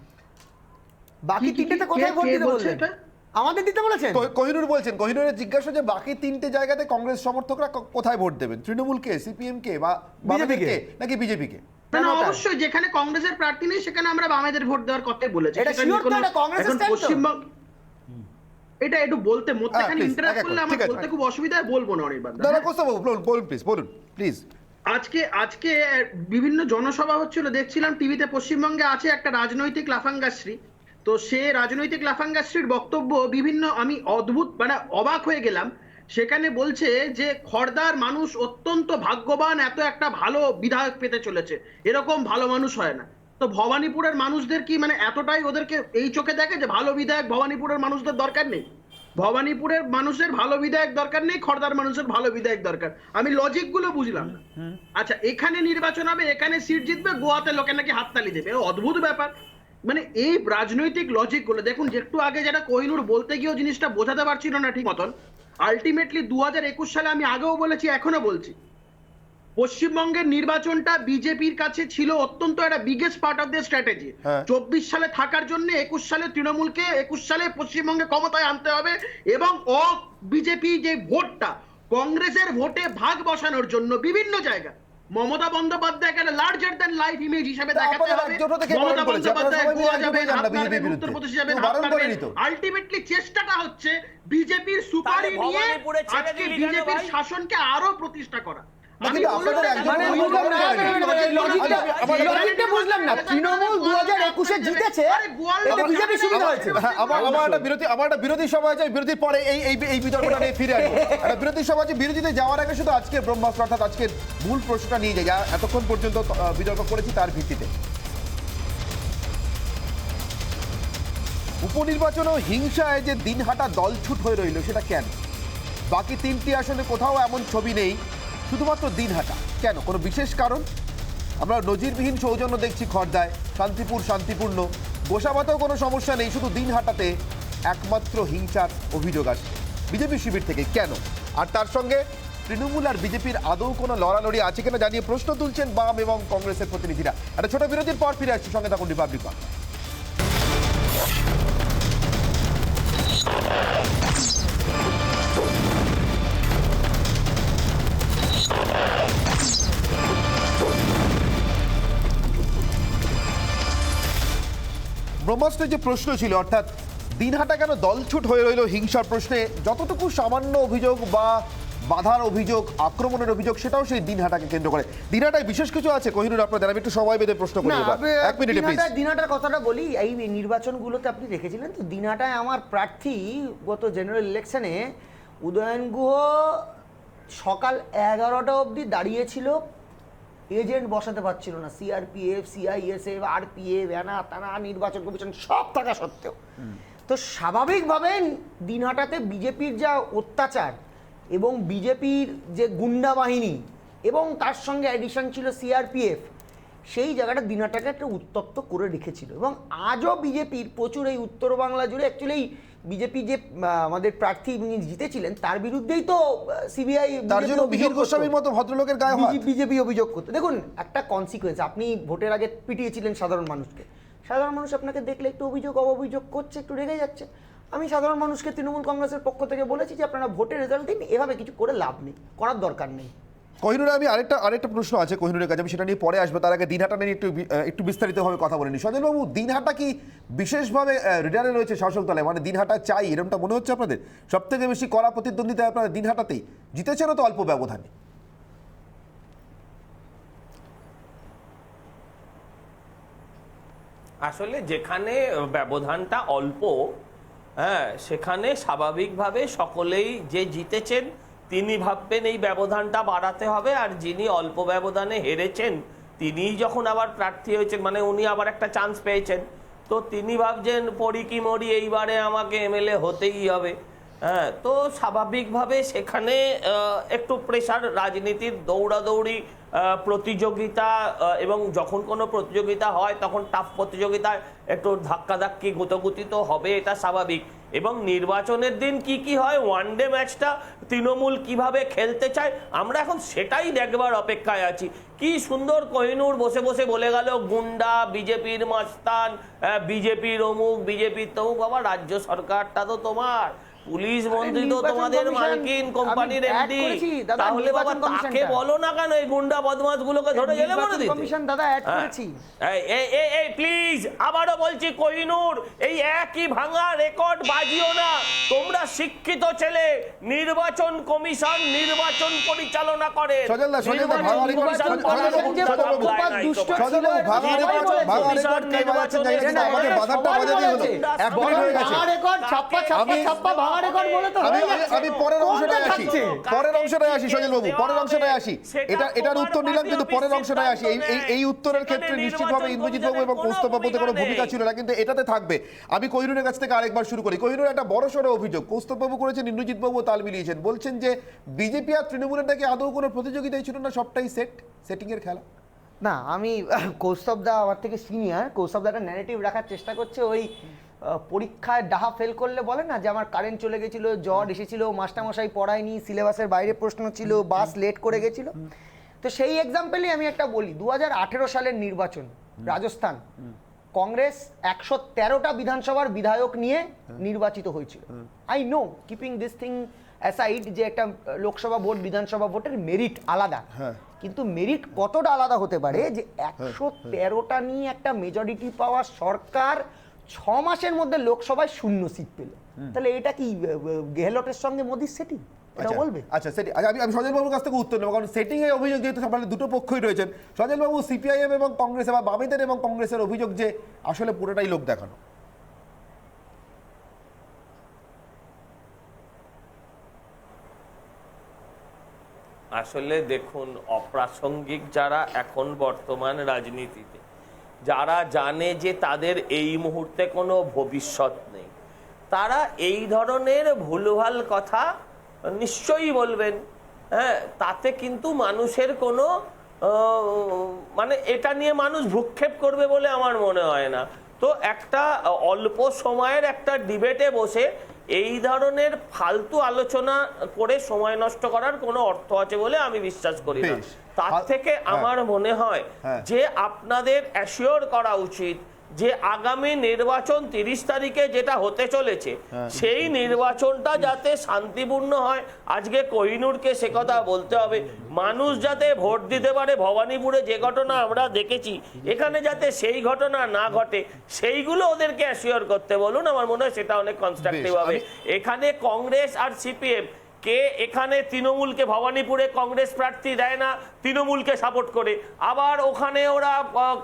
Speaker 5: বাকি
Speaker 8: কি-
Speaker 5: তিনটেতে
Speaker 8: কে-
Speaker 5: কোথায় ভোট
Speaker 8: কে
Speaker 5: দিতে
Speaker 8: বলছে
Speaker 5: বললেন?
Speaker 8: এটা?
Speaker 5: আমাদের দিতে বলেছেন?
Speaker 1: কোহিনুর বলছেন, কোহিনুরের জিজ্ঞাসা যে বাকি 3টে জায়গাতে কংগ্রেস সমর্থকরা কোথায় ভোট দেবেন, তৃণমূলকে, সিপিএমকে বা বিজেপিকে নাকি বিজেপিকে?
Speaker 8: না, অবশ্যই যেখানে কংগ্রেসের প্রার্থী নেই সেখানে আমরা বামেদের ভোট দেওয়ার কথাই বলেছি।
Speaker 5: এটা
Speaker 8: সেটা নিয়ে
Speaker 5: sure তো,
Speaker 8: কোনো-
Speaker 5: এটা কংগ্রেসের
Speaker 8: এখন
Speaker 5: stand তো?
Speaker 8: পশ্চিমবঙ্গ এটা একটু বলতে মধ্যখানে
Speaker 1: please,
Speaker 8: ইন্টারাপ্ট
Speaker 1: এক এক
Speaker 8: করলে
Speaker 1: ঠিক
Speaker 8: আমার
Speaker 1: আছে।
Speaker 8: বলতে খুব অসুবিধা হয়, বলবো না অনির্বাণ দা।
Speaker 1: দাদা কৌস্তব বাবু, বলুন প্লিজ, বলুন প্লিজ।
Speaker 8: আজকে বিভিন্ন জনসভা হচ্ছিল, দেখছিলাম টিভিতে। পশ্চিমবঙ্গে আছে একটা রাজনৈতিক লাফাঙ্গাশ্রী, তো সে রাজনৈতিক লাফাঙ্গাশ্রীর বক্তব্য বিভিন্ন, আমি অদ্ভুত মানে অবাক হয়ে গেলাম। সেখানে বলছে যে খড়দার মানুষ অত্যন্ত ভাগ্যবান, এত একটা ভালো বিধায়ক পেতে চলেছে, এরকম ভালো মানুষ হয় না। তো ভবানীপুরের মানুষদের কি মানে এতটাই ওদেরকে এই চোখে দেখে যে ভালো বিধায়ক ভবানীপুরের মানুষদের দরকার নেই? ভবানীপুরের মানুষের ভালো বিধায়ক দরকার নেই, খড়দার মানুষের ভালো বিধায়ক দরকার। আমি লজিক গুলো বুঝলাম না। আচ্ছা, এখানে নির্বাচন হবে, এখানে সিট জিতবে, গোয়াতে লোকে নাকি হাততালি দেবে, অদ্ভুত ব্যাপার। মানে এই রাজনৈতিক লজিক গুলো দেখুন, যে একটু আগে যেটা কোহিনুর বলতে গিয়েও জিনিসটা বোঝাতে পারছিল না ঠিক মতন। আলটিমেটলি 2021 সালে, আমি আগেও বলেছি এখনো বলছি, পশ্চিমবঙ্গের নির্বাচনটা বিজেপির কাছে ছিল অত্যন্ত একটা biggest part of the strategy. 24 সালে থাকার জন্য 21 সালে তৃণমূলকে 21 সালে পশ্চিমবঙ্গে ক্ষমতায় আনতে হবে, এবং বিজেপি যে ভোটটা কংগ্রেসের ভোটে ভাগ বসানোর জন্য বিভিন্ন জায়গা মমতা বন্দ্যোপাধ্যায়কে একটা লার্জার দ্যান লাইফ ইমেজ হিসেবে দেখাতে হবে। মমতা বন্দ্যোপাধ্যায় গোয়া যাবেন, হাত নাড়বেন, উত্তরপ্রদেশ যাবেন, হাত নাড়বেন। আলটিমেটলি চেষ্টাটা হচ্ছে বিজেপির সুপারি
Speaker 7: তাহলে
Speaker 8: নিয়ে
Speaker 7: ভবানীপুরে ছেড়ে
Speaker 8: আজকে
Speaker 7: দিলি কেন
Speaker 8: বিজেপির
Speaker 7: ভাই?
Speaker 8: শাসনকে আরো প্রতিষ্ঠা করা। আমি
Speaker 1: কিন্তু
Speaker 8: বললাম
Speaker 1: আপনাদের
Speaker 8: না,
Speaker 1: একজন
Speaker 8: মানে
Speaker 1: বলুন,
Speaker 8: বুঝলাম না,
Speaker 5: লজিকটা বুঝলাম না। তৃণমূল 2021 জিতেছে, এতে বিজেপি সুবিধা হয়েছে।
Speaker 1: হ্যাঁ, আমার একটা বিরোধী সভা আছে, বিরতির পরে এই বিতর্কটা নিয়ে ফিরে আসবো। একটা বিরোধী সভা আছে, বিরোধীতে যাওয়ার আগে শুধু আজকে ব্রহ্মাস্ত্র অর্থাৎ আজকের মূল প্রশ্নটা নিয়ে যাই, যা এতক্ষণ পর্যন্ত বিতর্ক করেছি তার ভিত্তিতে। উপনির্বাচনেও হিংসায় যে দিনহাটা দলছুট হয়ে রইল, সেটা কেন? বাকি 3টি আসনে কোথাও এমন ছবি নেই, শুধুমাত্র দিনহাটা কেন? কোনো বিশেষ কারণ? আমরা নজিরবিহীন সৌজন্য দেখছি খড়দায়, শান্তিপুর শান্তিপূর্ণ, গোসাবাতেও কোনো সমস্যা নেই, শুধু দিনহাটাতে একমাত্র হিংসার অভিযোগ আসে বিজেপি শিবির থেকে, কেন? আর তার সঙ্গে তৃণমূল আর বিজেপির আদৌ কোনো লড়ালড়ি আছে কিনা জানিয়ে প্রশ্ন তুলছেন বাম এবং কংগ্রেসের প্রতিনিধিরা। একটা ছোট বিরতির পর ফিরে আসছি, সঙ্গে থাকুন রিপাবলিক বাংলা। ব্রহ্মাস্ত্রের যে প্রশ্ন ছিল, অর্থাৎ দিনহাটা কেন দলছুট হয়ে রইল হিংসার প্রশ্নে, যতটুকু সামান্য অভিযোগ বা বাধার অভিযোগ, আক্রমণের অভিযোগ, সেটাও সেই দিনহাটাকে কেন্দ্র করে। দিনহাটায় বিশেষ কিছু আছে কোহিনুর, আপনাদের আমি একটু সময় বেঁধে প্রশ্ন করি এবার, 1 মিনিটে প্লিজ।
Speaker 5: দিনহাটার কথাটা বলি। এই নির্বাচনগুলোতে আপনি দেখেছিলেন তো, দিনহাটায় আমার প্রার্থী গত জেনারেল ইলেকশনে উদয়ন গুহ সকাল 11টা অবধি দাঁড়িয়েছিল, এজেন্ট বসাতে পারছিল না। সিআরপিএফ, সিআইএসএফ, আরপিএফ, এনা তানা, নির্বাচন কমিশন সব থাকা সত্ত্বেও। তো স্বাভাবিকভাবে দিনহাটাতে বিজেপির যা অত্যাচার, এবং বিজেপির যে গুন্ডা বাহিনী এবং তার সঙ্গে অ্যাডিশন ছিল সিআরপিএফ, সেই জায়গাটা দিনহাটাকে একটা উত্তপ্ত করে রেখেছিল। এবং আজও বিজেপির প্রচুর এই উত্তর বাংলা জুড়ে অ্যাকচুয়ালি বিজেপি যে আমাদের প্রার্থী জিতেছিলেন তার বিরুদ্ধেই তো সিবিআই
Speaker 1: তার জন্য মিহির গোস্বামীর মতো ভদ্রলোকের গায়ে হাত।
Speaker 5: বিজেপি অভিযোগ করতো। দেখুন একটা কনসিকুয়েন্স, আপনি ভোটের আগে পিটিয়েছিলেন সাধারণ মানুষকে, সাধারণ মানুষ আপনাকে দেখলে একটু অভিযোগ অভিযোগ করছে, একটু রেগে যাচ্ছে। আমি সাধারণ মানুষকে তৃণমূল কংগ্রেসের পক্ষ থেকে বলেছি যে আপনারা ভোটের রেজাল্ট দিন, এভাবে কিছু করে লাভ নেই, করার দরকার নেই।
Speaker 1: কোহিনুরে আমি আরেকটা প্রশ্ন আছে কোহিনুরের কাছে, আমি সেটা নিয়ে পরে আসবো। তার আগে দিনহাটা নিয়ে একটু বিস্তারিতভাবে কথা বলে নি। সজলবাবু, দিনহাটা কি বিশেষভাবে রিডারে রয়েছে শাসক দলে, মানে দিনহাটা চাই এরকমটা মনে হচ্ছে আপনাদের? সব থেকে বেশি কড়া প্রতিদ্বন্দ্বিতা আপনারা দিনহাটাতেই জিতেছেনও তো অল্প ব্যবধানে।
Speaker 7: আসলে যেখানে ব্যবধানটা অল্প, হ্যাঁ, সেখানে স্বাভাবিকভাবে সকলেই যে জিতেছেন তিনি ভাববেন এই ব্যবধানটা বাড়াতে হবে, আর যিনি অল্প ব্যবধানে হেরেছেন তিনি যখন আবার প্রার্থী হয়েছেন, মানে উনি আবার একটা চান্স পেয়েছেন, তো তিনি ভাবছেন পড়ি কি মরি এইবারে আমাকে এমএলএ হতেই হবে। হ্যাঁ, তো স্বাভাবিকভাবে সেখানে একটু প্রেশার, রাজনীতির দৌড়াদৌড়ি, প্রতিযোগিতা, এবং যখন কোনো প্রতিযোগিতা হয় তখন টাফ প্রতিযোগিতায় একটু ধাক্কাধাক্কি গুতোগুতি তো হবে, এটা স্বাভাবিক। এবং নির্বাচনের দিন কি কি হয়, ওয়ানডে ম্যাচটা তৃণমূল কিভাবে খেলতে চায় আমরা এখন সেটাই দেখবার অপেক্ষায় আছি। কি সুন্দর কোহিনুর বসে বসে বলে গেল গুন্ডা, বিজেপির মাস্তান, বিজেপির অমুক, বিজেপির তমুক। বাবা, রাজ্য সরকারটা তো তোমার, পুলিশ মন্ত্রী তো তোমাদের মার্কিন কোম্পানির এমডি, তাহলে বাবা তাকে বলো না কেন এই গুন্ডা বদমাশ গুলোকে ধরে জেলে ভরে দিতে?
Speaker 5: কমিশন দাদা অ্যাড করেছি।
Speaker 7: এই প্লিজ আবারও বলছি কোহিনুর, এই একই ভাঙা রেকর্ড বাজিও না। তোমরা শিক্ষিত ছেলে, নির্বাচন কমিশন নির্বাচন পরিচালনা করে।
Speaker 1: আমি পরের অংশটায় আসি সজলবাবু, পরের অংশটায় আসি। এটার উত্তর নিলাম, কিন্তু পরের অংশটায় আসি। এই উত্তরের ক্ষেত্রে নিশ্চিতভাবে ইন্দ্রজিৎ বাবু এবং কৌস্তববাবুতে কোনো ভূমিকা ছিল না, কিন্তু এটাতে থাকবে। আমি কোহিনুরের কাছ থেকে আরেকবার শুরু করি। কোহিনুর, একটা বড়সড় অভিযোগ কৌস্তববাবু করেছেন, ইন্দ্রজিৎ বাবু তাল মিলিয়েছেন, বলছেন যে বিজেপি আর তৃণমূলের নাকি আদৌ কোনো প্রতিযোগিতাই ছিল না, সবটাই সেটিং এর খেলা।
Speaker 5: না, আমি কৌস্তবদা আমার থেকে সিনিয়র, কৌস্তবদা একটা ন্যারেটিভ রাখার চেষ্টা করছে। ওই পরীক্ষায় ডাহা ফেল করলে বলে না যে আমার কারেন্ট চলে গেছিল, জ্বর এসেছিল, মাস্টারমশাই পড়ায়নি, সিলেবাসের বাইরে প্রশ্ন ছিল, বাস লেট করে গেছিল। তো সেই এক্সাম্পলই আমি একটা বলি। 2018 সালের নির্বাচন, রাজস্থান, কংগ্রেস 113টা বিধানসভার বিধায়ক নিয়ে নির্বাচিত হয়েছিল। I know, keeping this thing aside, যে একটা লোকসভা ভোট বিধানসভা ভোটের মেরিট আলাদা, কিন্তু মেরিট কতটা আলাদা হতে পারে যে 113টা নিয়ে একটা মেজরিটি পাওয়া সরকার 6 মাসের মধ্যে লোকসভায় 0 সিট পেল। তাহলে এটা কি গেহলটের সঙ্গে মোদির সেটিং? এটা বলবে?
Speaker 1: আচ্ছা, আমি সজলবাবুর কাছ থেকে উত্তর নেব, কারণ সেটিং এর অভিযোগ যেহেতু আপনাদের দুটো পক্ষই রয়েছেন। সজলবাবু, সিপিআইএম এবং কংগ্রেস বা বামেদের এবং কংগ্রেসের অভিযোগ যে আসলে পুরোটাই লোক দেখানো।
Speaker 7: আসলে দেখুন, অপ্রাসঙ্গিক যারা এখন বর্তমান রাজনীতিতে, যারা জানে যে তাদের এই মুহূর্তে কোনো ভবিষ্যৎ নেই, তারা এই ধরনের ভুলভাল কথা নিশ্চয়ই বলবেন। হ্যাঁ, তাতে কিন্তু মানুষের কোনো মানে এটা নিয়ে মানুষ ভ্রুক্ষেপ করবে বলে আমার মনে হয় না। তো একটা অল্প সময়ের একটা ডিবেটে বসে এই ধরনের ফালতু আলোচনা করে সময় নষ্ট করার কোনো অর্থ আছে বলে আমি বিশ্বাস করি না। তার থেকে আমার মনে হয় যে আপনাদের অ্যাসিওর করা উচিত যে আগামী নির্বাচন 30 তারিখে যেটা হতে চলেছে সেই নির্বাচনটা যাতে শান্তিপূর্ণ হয়। আজকে কোহিনুরকে সে কথা বলতে হবে, মানুষ যাতে ভোট দিতে পারে। ভবানীপুরে যে ঘটনা আমরা দেখেছি, এখানে যাতে সেই ঘটনা না ঘটে, সেইগুলো ওদেরকে অ্যাসিওর করতে বলুন। আমার মনে হয় সেটা অনেক কনস্ট্রাকটিভ হবে। এখানে কংগ্রেস আর সিপিএম কে এখানে তৃণমূলকে, ভবানীপুরে কংগ্রেস প্রার্থী দেয় না তৃণমূলকে সাপোর্ট করে, আবার ওখানে ওরা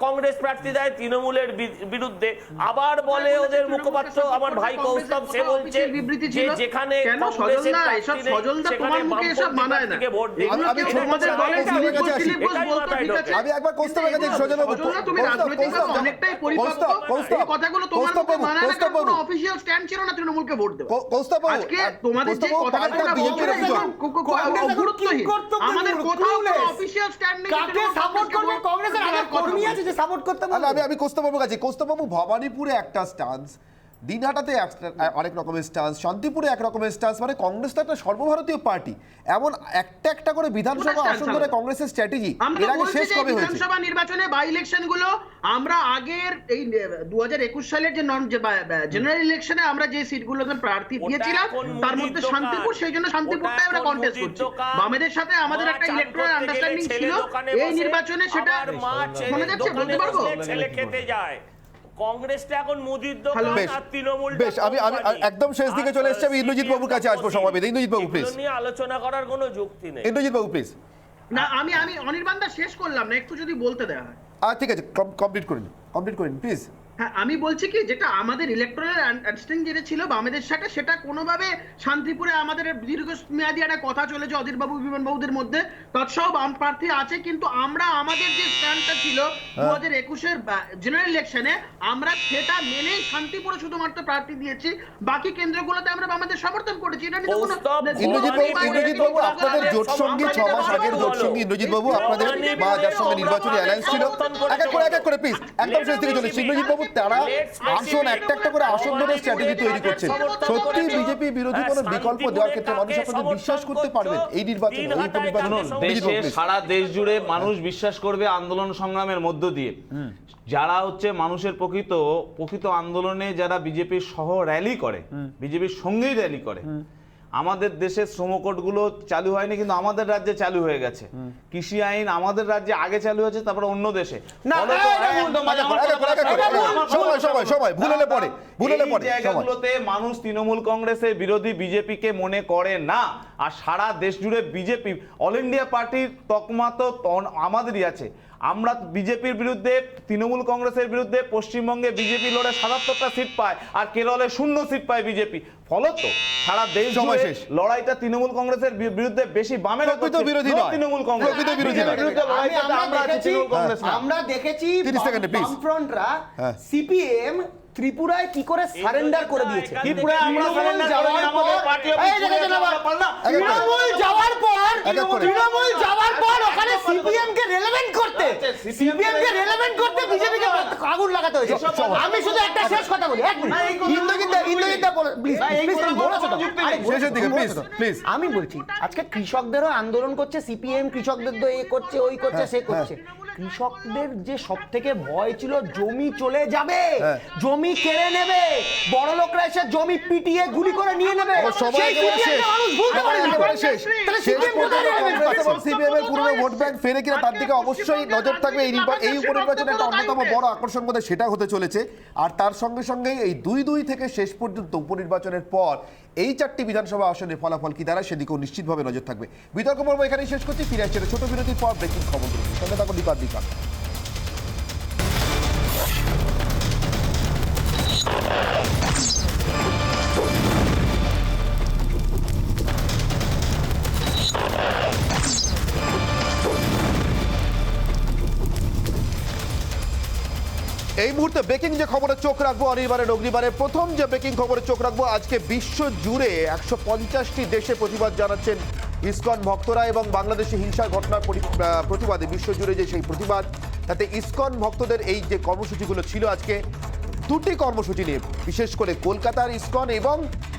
Speaker 7: কংগ্রেস প্রার্থী দেয় তৃণমূলের বিরুদ্ধে, আবার বলে ওদের মুখপাত্র আমার ভাই কৌস্তব, সে বলছে যে যেখানে কংগ্রেসের প্রার্থী নেই সেখানে বামপন্থীকে ভোট দিন।
Speaker 1: আমি একবার কৌস্তবের কাছে, সজলবাবু,
Speaker 8: তুমি রাজনৈতিকভাবে অনেকটাই পরিপক্ক, এই কথাগুলো তোমার মুখে মানা না, কোনো অফিশিয়াল স্ট্যান্ড ছিল না তৃণমূলকে ভোট দেওয়া।
Speaker 1: কৌস্তব বাবু,
Speaker 8: আজকে তোমাদের যে
Speaker 1: কৌস্তব বাবু,
Speaker 8: কথাটা
Speaker 1: পাল্টা BJP র অভিযোগ।
Speaker 8: গুরুত্বহীন, আমাদের কোথাও কোনো অফিসিয়াল স্ট্যান্ড নেই।
Speaker 5: কাকে সাপোর্ট করবে? কংগ্রেসের আগে কর্মী আছে যে সাপোর্ট করতে
Speaker 1: আচ্ছা,
Speaker 5: পারবে।
Speaker 1: আমি কৌস্তব বাবুর কাছে, কৌস্তব বাবু, ভবানীপুরে একটা স্টান্স, দিনহাটাতে আরেক রকমের স্টান্স, শান্তিপুরে এক রকমের স্টান্স, মানে কংগ্রেস তো একটা সর্বভারতীয় পার্টি, এমন একটা করে বিধানসভা আসন ধরে কংগ্রেসের স্ট্র্যাটেজি এর আগে শেষ কবে হয়েছে?
Speaker 8: বিধানসভা নির্বাচনে বাই ইলেকশন গুলো আমরা আগের এই 2021 সালের যে জেনারেল ইলেকশনে আমরা যে সিটগুলোতে প্রার্থী দিয়েছিলাম তার মধ্যে শান্তিপুর, সেই জন্য শান্তিপুরটাই আমরা কন্টেস্ট করছি। বামেদের সাথে আমাদের একটা ইলেকট্রাল আন্ডারস্ট্যান্ডিং ছিল, এই নির্বাচনে সেটা মনে যাচ্ছে, বলতে পারবো।
Speaker 7: ছেলে খেতে যায় কংগ্রেসটা এখন মুদির দোকান আর তৃণমূল।
Speaker 1: বেশ, আমি একদম শেষ দিকে চলে এসেছি, আমি ইন্দ্রজিৎ বাবুর কাছে আসবো সমাবেত। ইন্দ্রজিৎ বাবু প্লিজ,
Speaker 7: নিয়ে আলোচনা করার কোনো যুক্তি নেই।
Speaker 1: ইন্দ্রজিৎ বাবু প্লিজ।
Speaker 8: না, আমি অনির্বাণ দা শেষ করলাম না, একটু যদি বলতে দেওয়া হয়।
Speaker 1: ঠিক আছে, কমপ্লিট করিন প্লিজ।
Speaker 8: হ্যাঁ, আমি বলছি কি, যেটা আমাদের ইলেকট্রাল আন্ডারস্ট্যান্ডিং যেটা ছিল বামেদের সাথে, সেটা কোনোভাবে শান্তিপুরে আমাদের দীর্ঘমেয়াদী একটা কথা চলেছে অধীর বাবু বিমান বাবুদের মধ্যে, তৎসব বাম প্রার্থী আছে, কিন্তু আমরা আমাদের যে স্ট্যান্ডটা ছিল 2021-এর জেনারেল ইলেকশনে, আমরা সেটা মেনেই শান্তিপুরে শুধুমাত্র প্রার্থী দিয়েছি, বাকি কেন্দ্রগুলোতে আমরা আমাদের সমর্থন করেছি। এটা নিয়ে কোনো
Speaker 1: ইন্দ্রজিৎ বাবু, আপনাদের জোট সঙ্গী 6 মাস আগের জোট সঙ্গী ইন্দ্রজিৎ বাবু, আপনাদের বা যার সঙ্গে নির্বাচনী অ্যালায়েন্স ছিল, এক এক করে প্লিজ, একদম শেষ দিকে চলে ইন্দ্রজিৎ বাবু, তারা আসন একটা করে আসন ধরে স্ট্র্যাটেজি তৈরি করছেন। সত্যি বিজেপি বিরোধী কোনো বিকল্প দেওয়ার ক্ষেত্রে মানুষ আপনাদের বিশ্বাস করতে পারবেন এই নির্বাচনে, এই উপনির্বাচনে?
Speaker 6: দেশে সারা দেশ জুড়ে মানুষ বিশ্বাস করবে আন্দোলন সংগ্রামের মধ্য দিয়ে। যারা হচ্ছে মানুষের প্রকৃত আন্দোলনে যারা বিজেপির সহ র্যালি করে, বিজেপির সঙ্গেই র্যালি করে। আমাদের দেশের শ্রমকোটগুলো চালু হয়নি, কিন্তু আমাদের রাজ্যে চালু হয়ে গেছে। কৃষি আইন আমাদের রাজ্যে আগে চালু হয়েছে, তারপরে অন্য দেশে। জায়গাগুলোতে মানুষ তৃণমূল কংগ্রেসের বিরোধী বিজেপিকে মনে করে না, আর সারা দেশ জুড়ে বিজেপি অল ইন্ডিয়া পার্টির তকমা তো আমাদেরই আছে। আমরা বিজেপির বিরুদ্ধে, তৃণমূল কংগ্রেসের বিরুদ্ধে পশ্চিমবঙ্গে বিজেপি লড়ে 77টা সিট পায়, আর কেরলে 0 সিট পায় বিজেপি। ফলত সারা দেশ জুড়ে লড়াইটা তৃণমূল কংগ্রেসের বিরুদ্ধে বেশি বামের
Speaker 1: বিরোধী নয়,
Speaker 6: তৃণমূল কংগ্রেস
Speaker 5: আমরা দেখেছি বামফ্রন্টরা সিপিএম ত্রিপুরায় কি করে সারেন্ডার করে দিয়েছে।
Speaker 6: ত্রিপুরায় আমরা সারেন্ডার করিনি, আমাদের পার্টি
Speaker 5: তৃণমূল যাওয়ার পর ওখানে সিপিএম কে রিলেভেন্ট করতে বিজেপিকে আগুন লাগাতে হয়েছে। আমি শুধু একটা শেষ কথা বলি, এক মিনিট, ইন্দ্রজিৎ দা প্লিজ, আমি বলছি আজকে কৃষকদেরও আন্দোলন করছে সিপিএম, কৃষকদের তো এ করছে, ওই করছে, সে করছে। কৃষকদের যে সব থেকে ভয় ছিল জমি চলে যাবে, জমি কেড়ে নেবে, বড় লোকরা এসে জমি পিটিয়ে গুলি করে নিয়ে নেবে।
Speaker 1: ভোট ব্যাংক ফেরে কিনা তার দিকে অবশ্যই নজর থাকবে। এই উপনির্বাচনে একটা অন্যতম বড় আকর্ষণ বোধহয় সেটা হতে চলেছে। আর তার সঙ্গে সঙ্গে এই 2-2 থেকে শেষ পর্যন্ত উপনির্বাচনের পর এই 4টি বিধানসভা আসনের ফলাফল কি দাঁড়ায় সেদিকেও নিশ্চিতভাবে নজর থাকবে। বিতর্ক পর্ব এখানেই শেষ করছি, ফিরে আসছে ছোট বিরতির পর ব্রেকিং খবর। সঙ্গে থাকুন দীপার। এই মুহূর্তে ব্রেকিং যে খবরে চোখ রাখবো, অনির্বাণের অগ্নিবাণের প্রথম যে ব্রেকিং খবরে চোখ রাখবো, আজকে বিশ্ব জুড়ে 150টি দেশে প্রতিবাদ জানাচ্ছেন ইসকন ভক্তরা, এবং বাংলাদেশে হিংসার ঘটনার প্রতিবাদে বিশ্বজুড়ে যে সেই প্রতিবাদ, তাতে ইসকন ভক্তদের এই যে কর্মসূচিগুলো ছিল আজকে 2টি কর্মসূচি নিয়ে, বিশেষ করে কলকাতার ইসকন এবং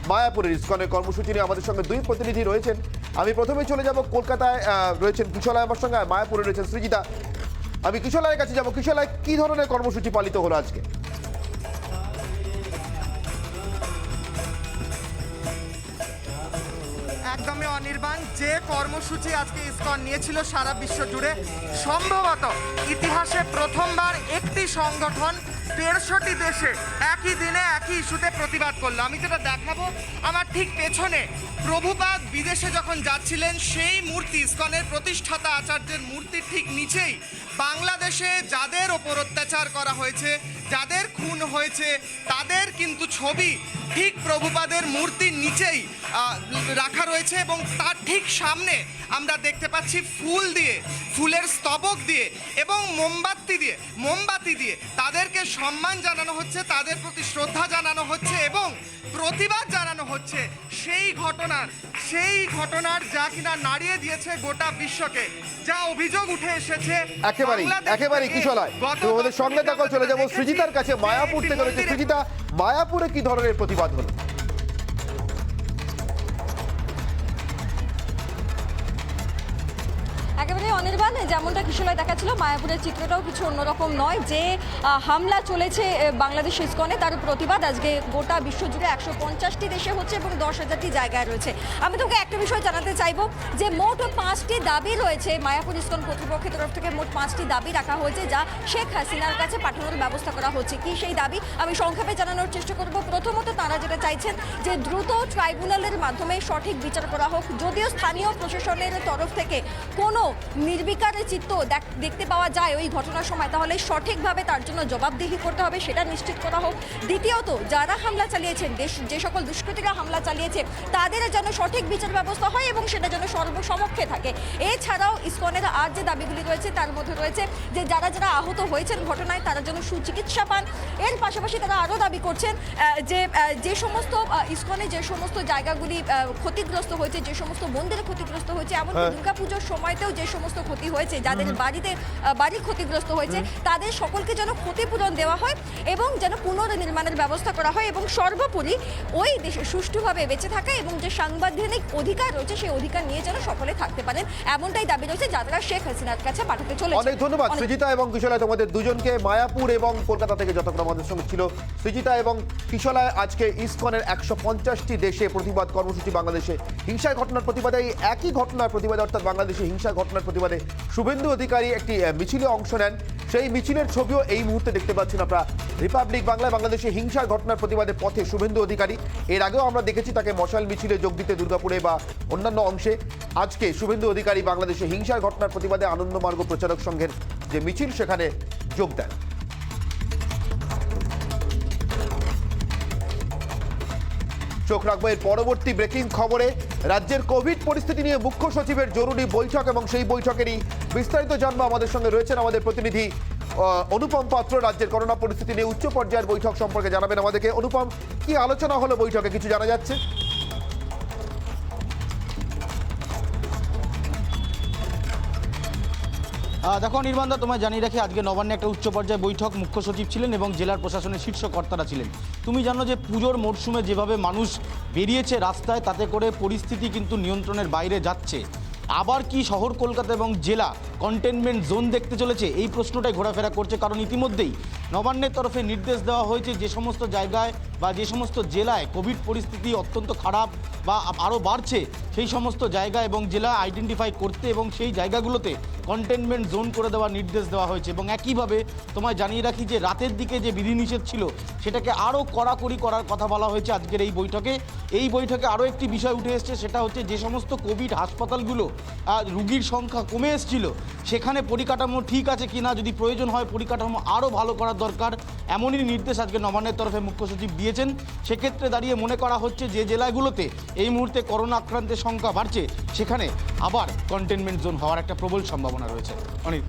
Speaker 1: মায়াপুরের ইসকনের কর্মসূচি নিয়ে আমাদের সঙ্গে 2 প্রতিনিধি রয়েছেন। আমি প্রথমে চলে যাব, কলকাতায় রয়েছেন কিশোরলাল আমার সঙ্গে, আর মায়াপুরে রয়েছেন সৃজিতা। আমি কিশোরলালের কাছে যাবো। কিশোরলাল, কি ধরনের কর্মসূচি পালিত হলো আজকে?
Speaker 9: একদমই অনির্বাণ, যে কর্মসূচি আজকে ইসকন নিয়েছিল সারা বিশ্ব জুড়ে, সম্ভবত ইতিহাসে প্রথমবার একটি সংগঠন 150টি দেশে একই দিনে একই ইস্যুতে প্রতিবাদ করলো। আমি যেটা দেখাবো, আমার ঠিক পেছনে প্রভুপাদ বিদেশে যখন যাচ্ছিলেন, সেই মূর্তি, ইসকনের প্রতিষ্ঠাতা আচার্যের মূর্তির ঠিক নিচেই বাংলাদেশে যাদের ওপর অত্যাচার করা হয়েছে, যাদের খুন হয়েছে, তাদের কিন্তু ছবি ঠিক প্রভুপাদের মূর্তির নিচেই রাখা রয়েছে, এবং তার ঠিক সামনে আমরা দেখতে পাচ্ছি ফুল দিয়ে, ফুলের স্তবক দিয়ে এবং মোমবাতি দিয়ে তাদেরকে সম্মান জানানো হচ্ছে, তাদের প্রতি শ্রদ্ধা জানানো হচ্ছে, এবং প্রতিবাদ জানানো হচ্ছে সেই ঘটনার যা কিনা নাড়িয়ে দিয়েছে গোটা বিশ্বকে, যা অভিযোগ উঠে এসেছে
Speaker 1: একেবারেই কিশোরায় তো আমাদের সঙ্গে থাকো, চলে যাবো সৃজিতার কাছে। মায়াপুর থেকে রয়েছে সৃজিতা, মায়াপুরে কি ধরনের প্রতিবাদ হলো?
Speaker 10: একেবারে অনির্বাণ, যেমনটা কিশোরায় দেখাচ্ছিল, মায়াপুরের চিত্রটাও কিছু অন্যরকম নয়। যে হামলা চলেছে বাংলাদেশ ইসকনে, তার প্রতিবাদ আজকে গোটা বিশ্বজুড়ে 150টি দেশে হচ্ছে এবং 10,000টি জায়গায় রয়েছে। আমি তোকে একটা বিষয় জানাতে চাইবো যে মোট 5টি দাবি রয়েছে মায়াপুর ইসকন কর্তৃপক্ষের তরফ থেকে। মোট 5টি দাবি রাখা হয়েছে, যা শেখ হাসিনার কাছে পাঠানোর ব্যবস্থা করা হচ্ছে। কি সেই দাবি আমি সংক্ষেপে জানানোর চেষ্টা করব। প্রথমত তারা যেটা চাইছেন যে দ্রুত ট্রাইব্যুনালের মাধ্যমে সঠিক বিচার করা হোক। যদিও স্থানীয় প্রশাসনের তরফ থেকে কোনো নির্বিকারের চিত্র দেখতে পাওয়া যায় ওই ঘটনার সময়, তাহলে সঠিকভাবে তার জন্য জবাবদিহি করতে হবে, সেটা নিশ্চিত করা হোক। দ্বিতীয়ত, যারা হামলা চালিয়েছেন, যে সকল দুষ্কৃতীরা হামলা চালিয়েছে, তাদের যেন সঠিক বিচার ব্যবস্থা হয় এবং সেটা যেন সর্বসমক্ষে থাকে। এছাড়াও ইসকনের আর যে দাবিগুলি রয়েছে তার মধ্যে রয়েছে যে যারা আহত হয়েছেন ঘটনায় তারা যেন সুচিকিৎসা পান। এর পাশাপাশি তারা আরও দাবি করছেন যে সমস্ত ইসকনে যে সমস্ত জায়গাগুলি ক্ষতিগ্রস্ত হয়েছে, যে সমস্ত মন্দির ক্ষতিগ্রস্ত হয়েছে, এমনকি দুর্গাপুজোর সময়তেও যে সমস্ত ক্ষতি হয়েছে, যাদের বাড়ি ক্ষতিগ্রস্ত হয়েছে, তাদের সকলকে যেন ক্ষতিপূরণ দেওয়া হয় এবং যেন পুনর্নির্মাণের ব্যবস্থা করা হয় এবং সর্বোপরি ওই দেশে সুষ্ঠুভাবে বেঁচে থাকা এবং যে সাংবিধানিক অধিকার রয়েছে সেই অধিকার নিয়ে যেন সকলে থাকতে পারেন, এমনটাই দাবি রয়েছে যারা শেখ হাসিনার কাছে পাঠাতে চলেছে।
Speaker 1: অনেক ধন্যবাদ সৃজিতা এবং কিশোরায় তোমাদের দুজনকে। মায়াপুর এবং কলকাতা থেকে যতক্ষণ আমাদের সঙ্গে ছিল সৃজিতা এবং কিশোরায়। আজকে ইসকনের 150টি দেশে প্রতিবাদ কর্মসূচি, বাংলাদেশে হিংসার ঘটনার প্রতিবাদে, এই একই ঘটনার প্রতিবাদে অর্থাৎ বাংলাদেশে হিংসার ঘটনার প্রতিবাদে শুভেন্দু অধিকারী একটি মিছিলে অংশ নেন। সেই মিছিলের ছবিও এই মুহূর্তে দেখতে পাচ্ছেন আপনারা রিপাবলিক বাংলায়। বাংলাদেশে হিংসার ঘটনার প্রতিবাদে পথে শুভেন্দু অধিকারী। এর আগেও আমরা দেখেছি তাকে মশাল মিছিলে যোগ দিতে দুর্গাপুরে বা অন্যান্য অংশে। আজকে শুভেন্দু অধিকারী বাংলাদেশে হিংসার ঘটনার প্রতিবাদে আনন্দমার্গ প্রচারক সংঘের যে মিছিল সেখানে যোগ দেন। চোখ রাখবো এর পরবর্তী ব্রেকিং খবরে। রাজ্যের কোভিড পরিস্থিতি নিয়ে মুখ্য সচিবের জরুরি বৈঠক এবং সেই বৈঠকেরই বিস্তারিত জানবো। আমাদের সঙ্গে রয়েছেন আমাদের প্রতিনিধি অনুপম পাত্র। রাজ্যের করোনা পরিস্থিতি নিয়ে উচ্চ পর্যায়ের বৈঠক সম্পর্কে জানাবেন আমাদেরকে। অনুপম, কি আলোচনা হলো বৈঠকে, কিছু জানা যাচ্ছে?
Speaker 11: দেখো নির্বাণদা, তোমায় জানিয়ে রাখি আজকে নবান্নে একটা উচ্চ পর্যায়ে বৈঠক, মুখ্য সচিব ছিলেন এবং জেলার প্রশাসনের শীর্ষ কর্তারা ছিলেন। তুমি জানো যে পুজোর মরশুমে যেভাবে মানুষ বেরিয়েছে রাস্তায়, তাতে করে পরিস্থিতি কিন্তু নিয়ন্ত্রণের বাইরে যাচ্ছে। আবার কি শহর কলকাতা এবং জেলা কন্টেনমেন্ট জোন দেখতে চলেছে, এই প্রশ্নটাই ঘোরাফেরা করছে। কারণ ইতিমধ্যেই নবান্নের তরফে নির্দেশ দেওয়া হয়েছে যে সমস্ত জায়গায় বা যে সমস্ত জেলায় কোভিড পরিস্থিতি অত্যন্ত খারাপ বা আরও বাড়ছে, সেই সমস্ত জায়গা এবং জেলা আইডেন্টিফাই করতে এবং সেই জায়গাগুলোতে কন্টেনমেন্ট জোন করে দেওয়ার নির্দেশ দেওয়া হয়েছে। এবং একইভাবে তোমায় জানিয়ে রাখি যে রাতের দিকে যে বিধিনিষেধ ছিল সেটাকে আরও কড়াকড়ি করার কথা বলা হয়েছে আজকের এই বৈঠকে। এই বৈঠকে আরও একটি বিষয় উঠে এসছে, সেটা হচ্ছে যে সমস্ত কোভিড হাসপাতালগুলো রুগীর সংখ্যা কমে এসেছিল, সেখানে পরিকাঠামো ঠিক আছে কিনা, যদি প্রয়োজন হয় পরিকাঠামো আরও ভালো করার দরকার, এমনই নির্দেশ আজকে নবান্নের তরফে মুখ্য সচিব দিয়েছেন। সেক্ষেত্রে দাঁড়িয়ে মনে করা হচ্ছে যে জেলাগুলোতে এই মুহূর্তে করোনা আক্রান্তের সংখ্যা বাড়ছে, সেখানে আবার কন্টেনমেন্ট জোন হওয়ার একটা প্রবল সম্ভাবনা রয়েছে। অনেক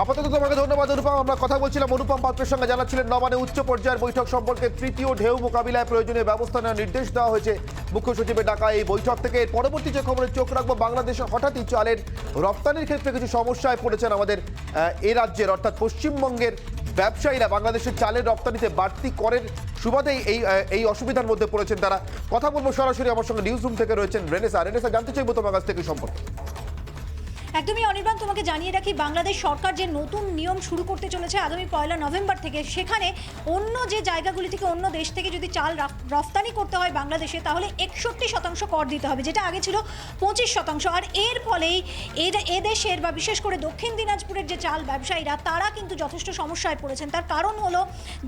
Speaker 1: আপাতত তোমাকে ধন্যবাদ অনুপম। আমরা কথা বলছিলাম অনুপম পাত্রের সঙ্গে, জানাচ্ছিলেন নবান্নে উচ্চ পর্যায়ের বৈঠক সম্পর্কে। তৃতীয় ঢেউ মোকাবিলায় প্রয়োজনীয় ব্যবস্থা নেওয়ার নির্দেশ দেওয়া হয়েছে মুখ্য সচিবের ডাকা এই বৈঠক থেকে। এর পরবর্তী যে খবরে চোখ রাখবো, বাংলাদেশে হঠাৎই চালের রপ্তানির ক্ষেত্রে কিছু সমস্যায় পড়েছেন আমাদের এ রাজ্যের অর্থাৎ পশ্চিমবঙ্গের ব্যবসায়ীরা। বাংলাদেশের চালের রপ্তানিতে বাড়তি করের সুবাদেই এই অসুবিধার মধ্যে পড়েছেন তারা। কথা বলবো সরাসরি, আমার সঙ্গে নিউজ রুম থেকে রয়েছেন রেনেসা। রেনেসা, জানতে চাইবো তোমার কাছ থেকে সম্পর্কে।
Speaker 12: একদমই অনির্বাণ, তোমাকে জানিয়ে রাখি বাংলাদেশ সরকার যে নতুন নিয়ম শুরু করতে চলেছে আগামী 1 নভেম্বর থেকে, সেখানে অন্য যে জায়গাগুলি থেকে অন্য দেশ থেকে যদি চাল রফতানি করতে হয় বাংলাদেশে, তাহলে 61% কর দিতে হবে, যেটা আগে ছিল 25%। আর এর ফলেই এদেশের বা বিশেষ করে দক্ষিণ দিনাজপুরের যে চাল ব্যবসায়ীরা, তারা কিন্তু যথেষ্ট সমস্যায় পড়েছেন। তার কারণ হলো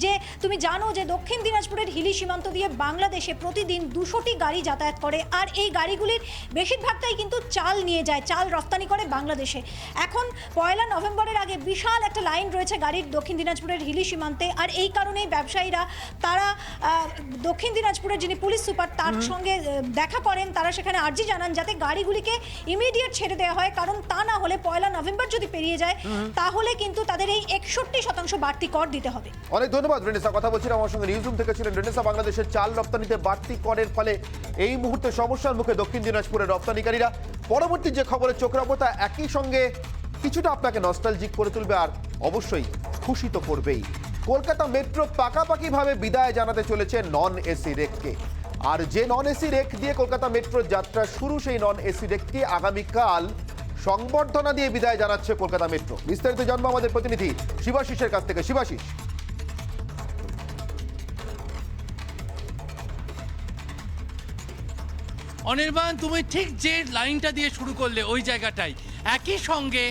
Speaker 12: যে তুমি জানো যে দক্ষিণ দিনাজপুরের হিলি সীমান্ত দিয়ে বাংলাদেশে প্রতিদিন 200টি গাড়ি যাতায়াত করে, আর এই গাড়িগুলির বেশিরভাগটাই কিন্তু চাল নিয়ে যায়, চাল রফতানি করে বাংলাদেশে। এখন 1 নভেম্বরের আগে বিশাল একটা লাইন রয়েছে গাড়ির দক্ষিণ দিনাজপুরের হিলি সীমান্তে, আর এই কারণেই ব্যবসায়ীরা তারা দক্ষিণ দিনাজপুরের যিনি পুলিশ সুপার তার সঙ্গে দেখা করেন, তারা সেখানে আর্জি জানান যাতে গাড়িগুলিকে ইমিডিয়েট ছেড়ে দেওয়া হয়, কারণ তা না হলে 1 নভেম্বর যদি পেরিয়ে যায় তাহলে কিন্তু তাদের এই 61% বাড়তি কর দিতে হবে।
Speaker 1: অনেক ধন্যবাদ রেনেসা। কথা বলছিলাম আমার সঙ্গে নিউজ রুম থেকে ছিলেন রেনেসা। বাংলাদেশের চাল রপ্তানিতে বাড়তি করের ফলে এই মুহূর্তে সমস্যার মুখে দক্ষিণ দিনাজপুরের রপ্তানিকারীরা। পরবর্তী যে খবরে চোখ রাখবো তা একই সঙ্গে কিছুটা আপনাকে নস্টালজিক করে তুলবে আর অবশ্যই খুশি তো করবেই। কলকাতা মেট্রো পাকাপাকিভাবে বিদায় জানাতে চলেছে নন এসি রেককে। আর যে নন এসি রেক দিয়ে কলকাতা মেট্রোর যাত্রা শুরু, সেই নন এসি রেককে আগামীকাল সংবর্ধনা দিয়ে বিদায় জানাচ্ছে কলকাতা মেট্রো। বিস্তারিত জানবো আমাদের প্রতিনিধি শিবাশিসের কাছ থেকে। শিবাশিস,
Speaker 13: অনির্বাণ, তুমি ঠিক যে লাইনটা দিয়ে শুরু করলে ওই জায়গাটাই, একই সঙ্গে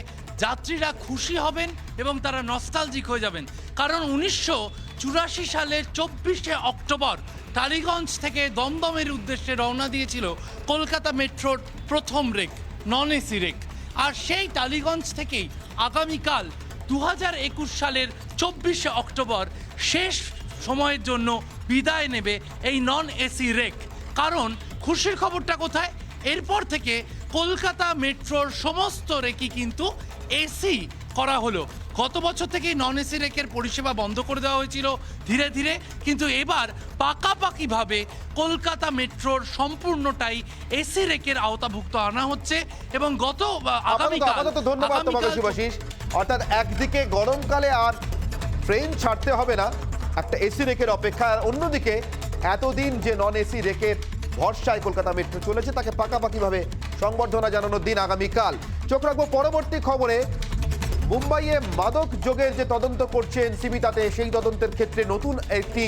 Speaker 13: যাত্রীরা খুশি হবেন এবং তারা নস্টালজিক হয়ে যাবেন, কারণ 1984 সালের 24শে অক্টোবর টালিগঞ্জ থেকে দমদমের উদ্দেশ্যে রওনা দিয়েছিল কলকাতা মেট্রোর প্রথম রেক, নন এসি রেক। আর সেই টালিগঞ্জ থেকেই আগামীকাল 2021 সালের 24শে অক্টোবর শেষ সময়ের জন্য বিদায় নেবে এই নন এসি রেক। কারণ খুশির খবরটা কোথায়? এরপর থেকে কলকাতা মেট্রোর সমস্ত রেকই কিন্তু এসি করা হলো। গত বছর থেকেই নন এসি রেকের পরিষেবা বন্ধ করে দেওয়া হয়েছিল ধীরে ধীরে, কিন্তু এবার পাকাপাকিভাবে কলকাতা মেট্রোর সম্পূর্ণটাই এসি রেকের আওতাভুক্ত আনা হচ্ছে এবং
Speaker 1: ধন্যবাদ তোমাকে শিবাশিস। অর্থাৎ একদিকে গরমকালে আর ট্রেন ছাড়তে হবে না, একটা এসি রেকের অপেক্ষা, আর অন্যদিকে এতদিন যে নন এসি রেকের ভরসায় কলকাতা মেট্রো চলেছে তাকে পাকাপাকিভাবে সংবর্ধনা জানানোর দিন আগামীকাল। চোখ রাখবো পরবর্তী খবরে। মুম্বাইয়ে মাদক যোগের যে তদন্ত করছে এনসিবি, তাতে সেই তদন্তের ক্ষেত্রে নতুন একটি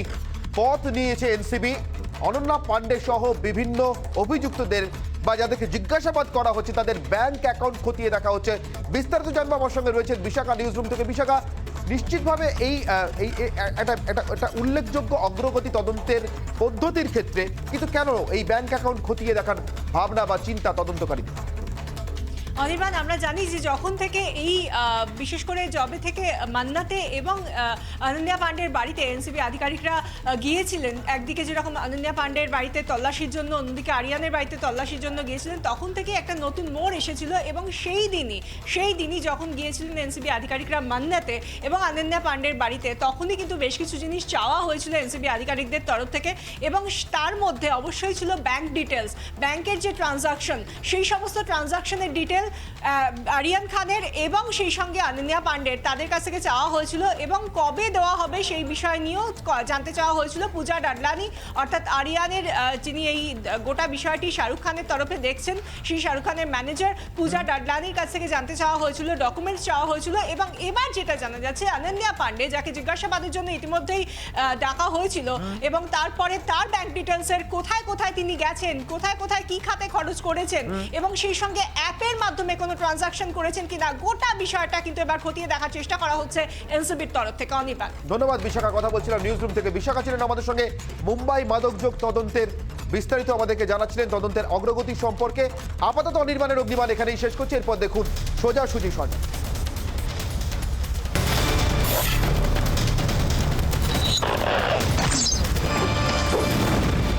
Speaker 1: পথ নিয়েছে এনসিবি। অনন্যা পাণ্ডে সহ বিভিন্ন অভিযুক্তদের বা যাদেরকে জিজ্ঞাসাবাদ করা হচ্ছে তাদের ব্যাংক অ্যাকাউন্ট খতিয়ে দেখা হচ্ছে। বিস্তারিত জানবো আমার সঙ্গে রয়েছেন বিশাখা নিউজ রুম থেকে। বিশাখা, নিশ্চিতভাবে এই একটা উল্লেখযোগ্য অগ্রগতি তদন্তের পদ্ধতির ক্ষেত্রে, কিন্তু কেন এই ব্যাংক অ্যাকাউন্ট খতিয়ে দেখার ভাবনা বা চিন্তা তদন্তকারীদের?
Speaker 12: অনির্বাণ, আমরা জানি যে যখন থেকে এই বিশেষ করে জবে থেকে মান্নাতে এবং অনন্যা পাণ্ডের বাড়িতে এনসিবি আধিকারিকরা গিয়েছিলেন, একদিকে যেরকম অনন্যা পাণ্ডের বাড়িতে তল্লাশির জন্য, অন্যদিকে আরিয়ানের বাড়িতে তল্লাশির জন্য গিয়েছিলেন, তখন থেকে একটা নতুন মোড় এসেছিল। এবং সেই দিনই যখন গিয়েছিলেন এনসিবি আধিকারিকরা মান্নাতে এবং অনন্যা পাণ্ডের বাড়িতে, তখনই কিন্তু বেশ কিছু জিনিস চাওয়া হয়েছিল এনসিবি আধিকারিকদের তরফ থেকে, এবং তার মধ্যে অবশ্যই ছিল ব্যাংক ডিটেলস, ব্যাংকের যে ট্রানজাকশন, সেই সমস্ত ট্রানজাকশনের ডিটেল আরিয়ান খানের এবং সেই সঙ্গে অনন্যা পাণ্ডের তাদের কাছ থেকে চাওয়া হয়েছিল, এবং কবে দেওয়া হবে সেই বিষয় নিয়েও জানতে চাওয়া হয়েছিল পূজা ডাডলানি, অর্থাৎ আরিয়ানের যিনি এই গোটা বিষয়টি শাহরুখ খানের তরফে দেখছেন, সেই শাহরুখ খানের ম্যানেজার পূজা ডাডলানির কাছ থেকে জানতে চাওয়া হয়েছিল, ডকুমেন্টস চাওয়া হয়েছিল। এবং এবার যেটা জানা যাচ্ছে, অনন্যা পাণ্ডে যাকে জিজ্ঞাসাবাদের জন্য ইতিমধ্যেই ডাকা হয়েছিল, এবং তারপরে তার ব্যাংক ডিটেলসের কোথায় কোথায় তিনি গেছেন, কোথায় কোথায় কি খাতে খরচ করেছেন, এবং সেই সঙ্গে অ্যাপের মাধ্যমে কোনো ট্রানজাকশন করেছেন কিনা, গোটা বিষয়টা কিন্তু এবার খতিয়ে দেখার চেষ্টা করা হচ্ছে এনসিবির তরফ থেকে। অনির্বাণ, ধন্যবাদ
Speaker 1: বিশাখা। কথা বলছিলাম নিউজ রুম থেকে। বিশাখা ছিলেন আমাদের সঙ্গে। মুম্বাই মাদকযোগ তদন্তের বিস্তারিত আমাদেরকে জানাচ্ছিলেন, তদন্তের অগ্রগতি সম্পর্কে। আপাতত অনির্বাণের অগ্নিবাণ এখানেই শেষ করছি। এরপর দেখুন সোজাসুজি সরকার।